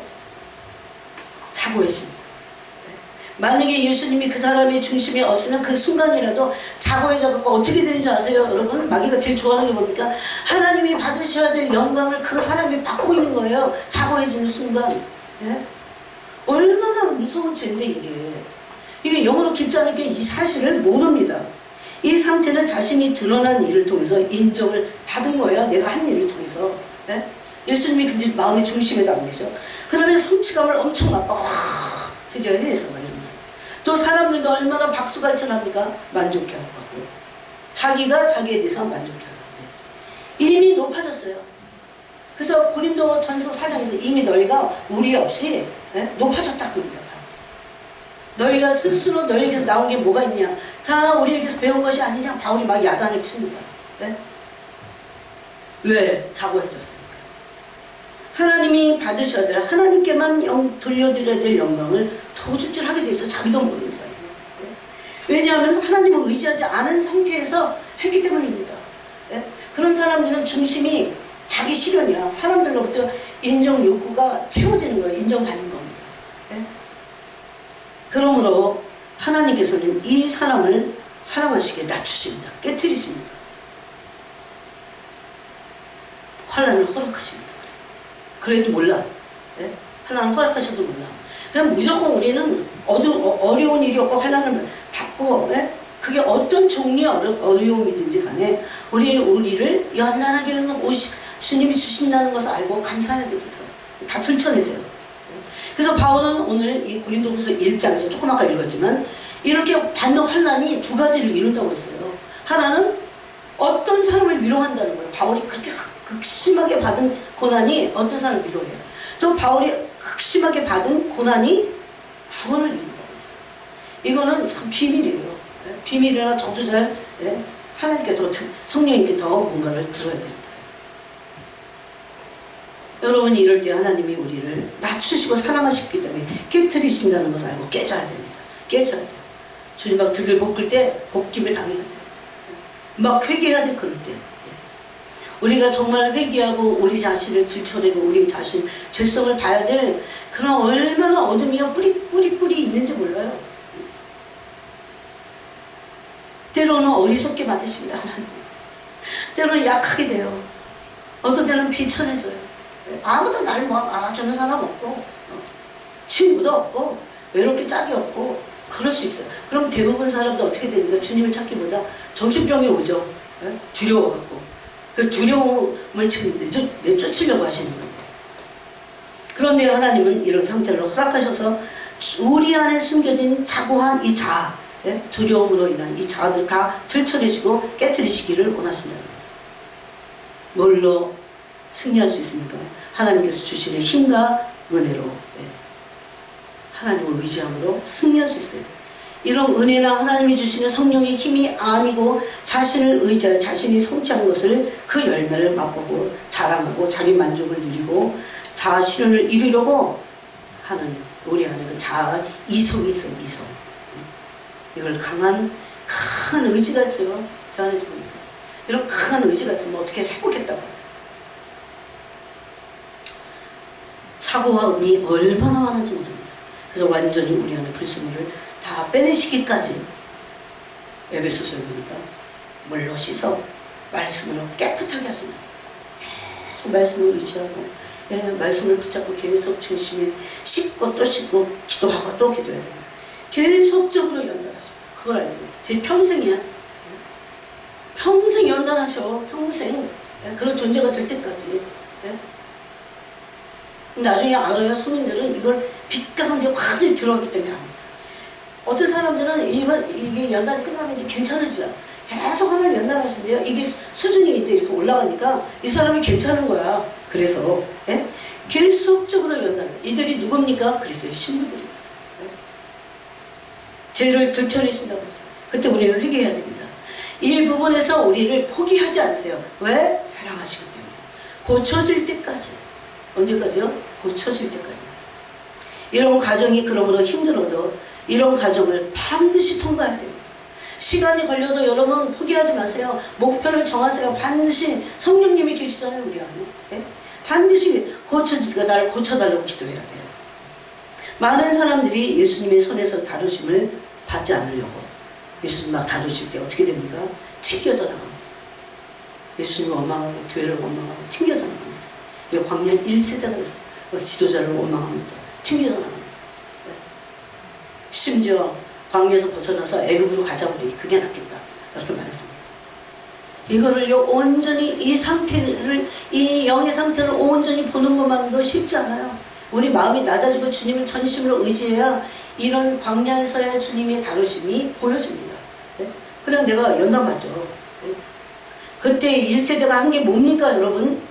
자고해집니다. 만약에 예수님이 그 사람의 중심에 없으면 그 순간이라도 자고해져갖고 어떻게 되는 줄 아세요? 여러분 마귀가 제일 좋아하는 게 뭡니까? 하나님이 받으셔야 될 영광을 그 사람이 받고 있는 거예요. 자고해지는 순간. 얼마나 무서운 죄인데 이게 영으로 깊지 않은 게 이 사실을 모릅니다. 이 상태는 자신이 드러난 일을 통해서 인정을 받은 거예요. 내가 한 일을 통해서. 예수님이 근데 마음의 중심에도 안 계셔. 그러면 성취감을 엄청 맛봐. 와, 드디어 해냈어. 이러면서. 또 사람들도 얼마나 박수갈채합니까? 만족해하고 하고. 자기가 자기에 대해서 만족해하고. 이미 높아졌어요. 그래서 고린도 전서 4장에서 이미 너희가 우리 없이 높아졌다 그럽니다. 너희가 스스로 너희에게서 나온 게 뭐가 있냐? 다 우리에게서 배운 것이 아니냐? 바울이 막 야단을 칩니다. 왜? 자고해졌으니까. 하나님이 받으셔야 될 하나님께만 돌려드려야 될 영광을 도둑질하게 돼 있어. 자기도 모르는 사이에. 왜냐하면 하나님을 의지하지 않은 상태에서 했기 때문입니다. 그런 사람들은 중심이 자기 실현이야. 사람들로부터 인정 욕구가 채워지는 거예요. 인정받는 겁니다. 그러므로 하나님께서는 이 사람을 사랑하시게 낮추십니다. 깨뜨리십니다. 환난을 허락하십니다. 그래도 몰라. 환난을 허락하셔도 몰라. 그냥 무조건 우리는 어려운 일이 없고 환난을 받고 그게 어떤 종류의 어려움이든지 간에 우리를 연단하게 주님이 주신다는 것을 알고 감사해야 되겠어. 다 들춰내세요. 그래서 바울은 오늘 이 고린도후서 1장에서 조금 아까 읽었지만 이렇게 받는 환난이 두 가지를 이룬다고 했어요. 하나는 어떤 사람을 위로한다는 거예요. 바울이 그렇게 극심하게 받은 고난이 어떤 사람을 위로해요. 또 바울이 극심하게 받은 고난이 구원을 이룬다고 했어요. 이거는 참 비밀이에요. 비밀이나 저도 잘 하나님께 더 성령님께 더 뭔가를 들어야 됩니다. 여러분이 이럴 때 하나님이 우리를 낮추시고 사랑하시기 때문에 깨뜨리신다는 것을 알고 깨져야 됩니다. 깨져야 돼요. 주님 막 등을 볶을 때 볶임을 당해야 돼요. 막 회개해야 돼. 그럴 때 우리가 정말 회개하고 우리 자신을 들춰내고 우리 자신 죄성을 봐야 될 그런 얼마나 어둠이야 뿌리 있는지 몰라요. 때로는 어리석게 받으십니다. 하나님. 때로는 약하게 돼요. 어떤 때는 비천해져요. 아무도 날 뭐 알아주는 사람 없고 친구도 없고 외롭게 짝이 없고 그럴 수 있어요. 그럼 대부분 사람도 어떻게 됩니까? 주님을 찾기보다 정신병이 오죠. 두려워갖고 그 두려움을 지금 내쫓으려고 하시는 거예요. 그런데 하나님은 이런 상태를 허락하셔서 우리 안에 숨겨진 자고한 이 자아, 두려움으로 인한 이 자아들 다 들춰내시고 깨뜨리시기를 원하신다. 뭘로 승리할 수 있습니까? 하나님께서 주시는 힘과 은혜로 하나님을 의지함으로 승리할 수 있어요. 이런 은혜나 하나님이 주시는 성령의 힘이 아니고 자신을 의지하여 자신이 성취한 것을 그 열매를 맛보고 자랑하고 자기 만족을 누리고 자아 실현을 이루려고 하는 노래하는 그 자아 이성이 있어. 이성. 이걸 강한 큰 의지가 있어요. 저 안에도 보니까 이런 강한 의지가 있으면 어떻게 해보겠다고. 사고와 음이 얼마나 많은지 모릅니다. 그래서 완전히 우리 안에 불순물을 다 빼내시기까지 에베소서에 보니까 물로 씻어 말씀으로 깨끗하게 하신다고 했어요. 계속 말씀을 의지하고 말씀을 붙잡고 계속 중심에 씻고 또 씻고 기도하고 또 기도해야 됩니다. 계속적으로 연단하십니다. 그걸 알죠. 제 평생이야. 평생 연단하셔. 평생. 그런 존재가 될 때까지. 나중에 알아야 소민들은 이걸 빛 가운데 완전히 들어갔기 때문에 압니다. 어떤 사람들은 이게 연단이 끝나면 이제 괜찮아지죠. 계속 하나님 연단하시는데요. 이게 수준이 이제 이렇게 올라가니까 이 사람이 괜찮은 거야. 그래서 계속적으로 연단을. 이들이 누굽니까? 그리스도의 신부들입니다. 죄를 들춰내신다고 했어요. 그때 우리는 회개해야 됩니다. 이 부분에서 우리를 포기하지 않으세요. 왜? 사랑하시기 때문에. 고쳐질 때까지. 언제까지요? 고쳐질 때까지. 이런 과정이 그러므로 힘들어도 이런 과정을 반드시 통과해야 됩니다. 시간이 걸려도 여러분 포기하지 마세요. 목표를 정하세요. 반드시 성령님이 계시잖아요. 우리 안에. 반드시 나를 고쳐달라고 기도해야 돼요. 많은 사람들이 예수님의 손에서 다루심을 받지 않으려고 예수님 막 다루실 때 어떻게 됩니까? 튕겨져 나갑니다. 예수님을 원망하고 교회를 원망하고 튕겨져 나갑니다. 이거 광야 1세대가 있어요. 지도자를 원망하면서 튕겨져 나갑니다. 심지어 광야에서 벗어나서 애굽으로 가자고 그래. 그게 낫겠다. 이렇게 말했습니다. 이거를요 온전히 이 영의 상태를 온전히 보는 것만도 쉽지 않아요. 우리 마음이 낮아지고 주님을 전심으로 의지해야 이런 광야에서의 주님의 다루심이 보여집니다. 그냥 내가 연단받죠. 그때 1세대가 한 게 뭡니까 여러분?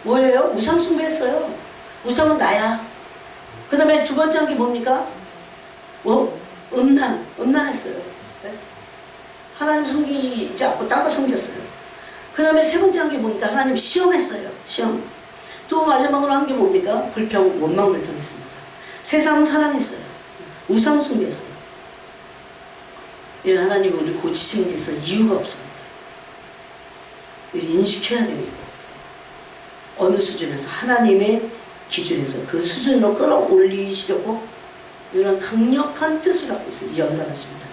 뭐예요? 우상 숭배했어요. 우상은 나야. 그 다음에 두 번째 한 게 뭡니까? 음란했어요. 하나님 섬기지 않고 딴 거 섬겼어요. 그 다음에 세 번째 한 게 뭡니까? 하나님 시험했어요. 시험. 또 마지막으로 한 게 뭡니까? 원망 불평했습니다. 세상 사랑했어요. 우상 숭배했어요. 하나님이 우리 고치시는 데서 이유가 없습니다. 인식해야 됩니다. 어느 수준에서 하나님의 기준에서 그 수준으로 끌어올리시려고 이런 강력한 뜻을 갖고 있어요. 이 연단하십니다.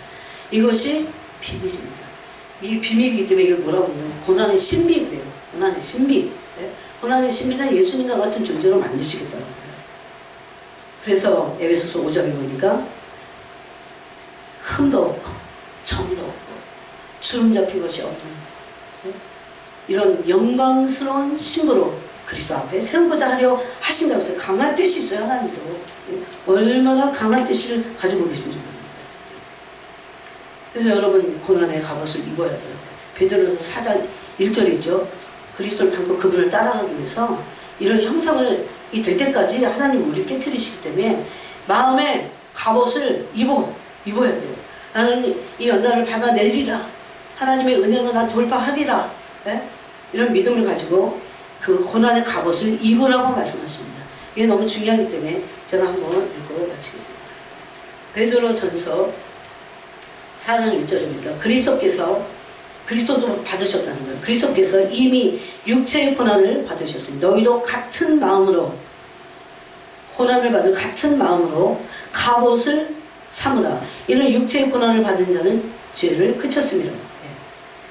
이것이 비밀입니다. 이 비밀이기 때문에 이걸 뭐라고 하냐면 고난의 신비예요. 고난의 신비. 고난의 신비는 예수님과 같은 존재로 만드시겠다는 거예요. 그래서 에베소서 5장에 보니까 흠도 없고 점도 없고 주름 잡힌 것이 없는 이런 영광스러운 신부로 그리스도 앞에 세우고자 하려 하신다고 해서 강한 뜻이 있어요. 하나님도 얼마나 강한 뜻을 가지고 계신지 모릅니다. 그래서 여러분 고난의 갑옷을 입어야 돼요. 베드로서 4장 1절에 있죠. 그리스도를 닮고 그분을 따라가기 위해서 이런 형상을 될 때까지 하나님 우리를 깨트리시기 때문에 마음에 갑옷을 입어야 돼요. 나는 이 연단을 받아내리라. 하나님의 은혜로 난 돌파하리라. 이런 믿음을 가지고 그 고난의 갑옷을 입으라고 말씀하십니다. 이게 너무 중요하기 때문에 제가 한번 읽고 마치겠습니다. 베드로전서 4장 1절입니까? 그리스도도 받으셨다는 거예요. 그리스도께서 이미 육체의 고난을 받으셨습니다. 너희도 같은 마음으로 고난을 받을 같은 마음으로 갑옷을 삼으라. 이런 육체의 고난을 받은 자는 죄를 그쳤습니다.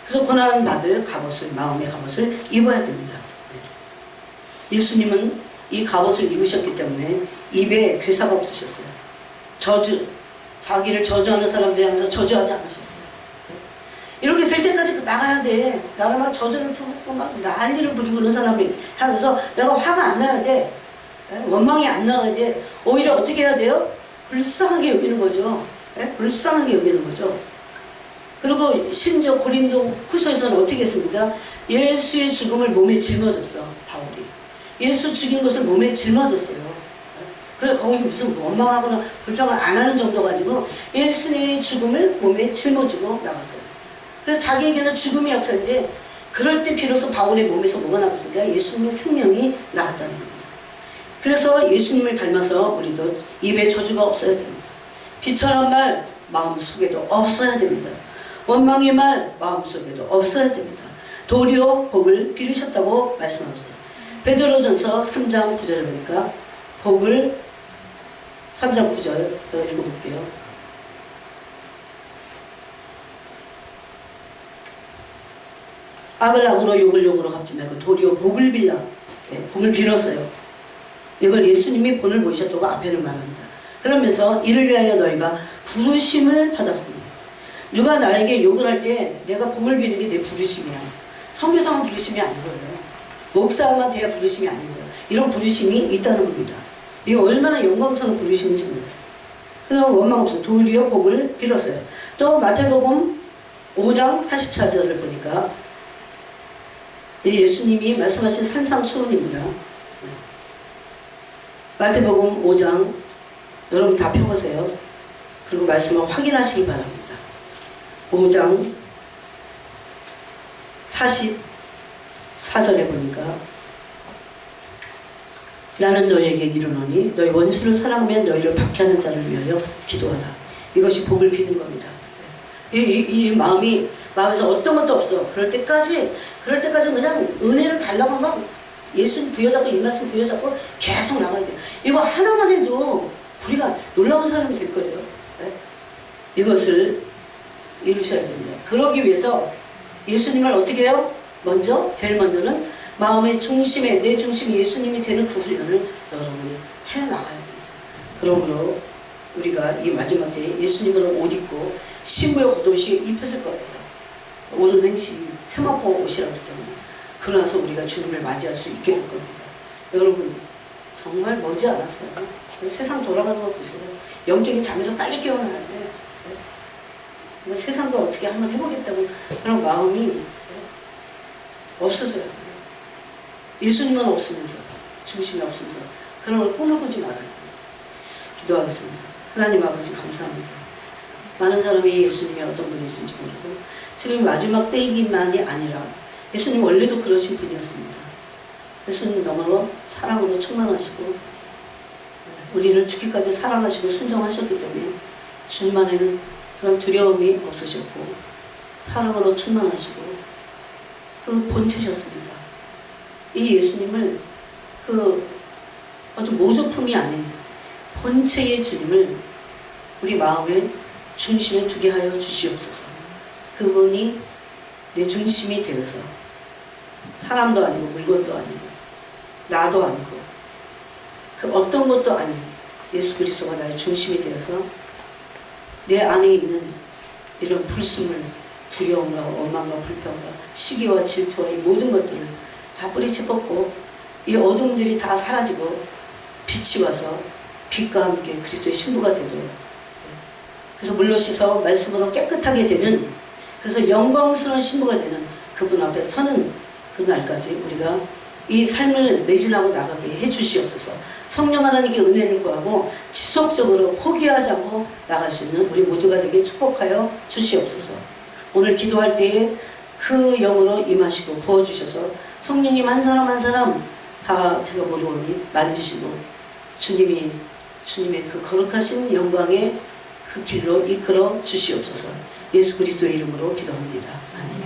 그래서 고난 받을 갑옷을 마음의 갑옷을 입어야 됩니다. 예수님은 이 갑옷을 입으셨기 때문에 입에 괴사가 없으셨어요. 자기를 저주하는 사람들 향해서 저주하지 않으셨어요. 이렇게 될 때까지 나가야 돼. 나를 막 저주를 부르고 막 난리를 부리고 그런 사람이 향해서 내가 화가 안 나야 돼. 원망이 안 나야 돼. 오히려 어떻게 해야 돼요? 불쌍하게 여기는 거죠. 불쌍하게 여기는 거죠. 그리고 심지어 고린도 후서에서는 어떻게 했습니까? 예수의 죽음을 몸에 짊어졌어. 바울이. 예수 죽인 것을 몸에 짊어졌어요. 그래 거기 무슨 원망하거나 불평을 안 하는 정도가 아니고 예수님의 죽음을 몸에 짊어지고 나갔어요. 그래서 자기에게는 죽음의 역사인데 그럴 때 비로소 바울의 몸에서 뭐가 나갔습니까? 예수님의 생명이 나갔다는 겁니다. 그래서 예수님을 닮아서 우리도 입에 저주가 없어야 됩니다. 비천한 말 마음속에도 없어야 됩니다. 원망의 말 마음속에도 없어야 됩니다. 도리어 복을 빌으셨다고 말씀하셨어요. 베드로전서 3장 9절을 보니까 복을 3장 9절 더 읽어볼게요. 악을 악으로 욕을 욕으로 갚지 말고 도리어 복을 빌라. 복을 빌었어요. 이걸 예수님이 본을 보이셨다고 앞에는 말합니다. 그러면서 이를 위하여 너희가 부르심을 받았습니다. 누가 나에게 욕을 할 때 내가 복을 비는 게 내 부르심이야. 선교사만 부르심이 아니고요. 목사만 돼야 부르심이 아니고요. 이런 부르심이 있다는 겁니다. 이거 얼마나 영광스러운 부르심인지 몰라요. 그래서 원망 없어 도리어 복을 빌었어요. 또 마태복음 5장 44절을 보니까 예수님이 말씀하신 산상수훈입니다. 마태복음 5장 여러분 다 펴보세요. 그리고 말씀을 확인하시기 바랍니다. 5장 44절에 보니까 나는 너희에게 이르노니 너희 원수를 사랑하면 너희를 박해하는 자를 위하여 기도하라. 이것이 복을 비는 겁니다. 이 마음이 마음에서 어떤 것도 없어. 그럴 때까지 그냥 은혜를 달라고 막 예수님 부여잡고 이 말씀 부여잡고 계속 나가야 돼요. 이거 하나만 해도 우리가 놀라운 사람이 될 거예요. 네? 이것을 이루셔야 됩니다. 그러기 위해서 예수님을 어떻게 해요? 제일 먼저는 마음의 중심에 내 중심이 예수님이 되는 그 훈련을 여러분이 해나가야 됩니다. 그러므로 우리가 이 마지막 때에 예수님으로 옷 입고 신부의 겉옷이 입혔을 겁니다. 오른 행시 세마포 옷이라고 했잖아요. 그러나서 우리가 주님을 맞이할 수 있게 될 겁니다. 여러분 정말 머지 않았어요. 세상 돌아가는 거 보세요. 영적인 잠에서 빨리 깨어나야 돼. 세상도 어떻게 한번 해보겠다고 그런 마음이 없어져요. 예수님만 없으면서 중심이 없으면서 그런 걸 꿈을 꾸지 말아야 돼요. 기도하겠습니다. 하나님 아버지 감사합니다. 많은 사람이 예수님이 어떤 분이신지 모르고 지금 마지막 때이기만이 아니라 예수님 원래도 그러신 분이었습니다. 예수님 너무 사랑으로 충만하시고 우리를 죽기까지 사랑하시고 순종하셨기 때문에 주님 안에는 그런 두려움이 없으셨고 사랑으로 충만하시고 그 본체셨습니다. 이 예수님을 그 어떤 모조품이 아닌 본체의 주님을 우리 마음의 중심에 두게 하여 주시옵소서. 그분이 내 중심이 되어서 사람도 아니고 물건도 아니고 나도 아니고 그 어떤 것도 아닌 예수 그리스도가 나의 중심이 되어서 내 안에 있는 이런 불순물, 두려움과 원망과 불평과 시기와 질투와 이 모든 것들을 다 뿌리채 뻗고 이 어둠들이 다 사라지고 빛이 와서 빛과 함께 그리스도의 신부가 되도록 그래서 물로 씻어 말씀으로 깨끗하게 되는 그래서 영광스러운 신부가 되는 그분 앞에 서는 그날까지 우리가 이 삶을 매진하고 나가게 해주시옵소서. 성령 하나님께 은혜를 구하고 지속적으로 포기하지 않고 나갈 수 있는 우리 모두가 되게 축복하여 주시옵소서. 오늘 기도할 때에 그 영으로 임하시고 부어주셔서 성령님 한 사람 한 사람 다 제가 모르오니 만지시고 주님의 그 거룩하신 영광의 그 길로 이끌어 주시옵소서. 예수 그리스도의 이름으로 기도합니다. 아멘.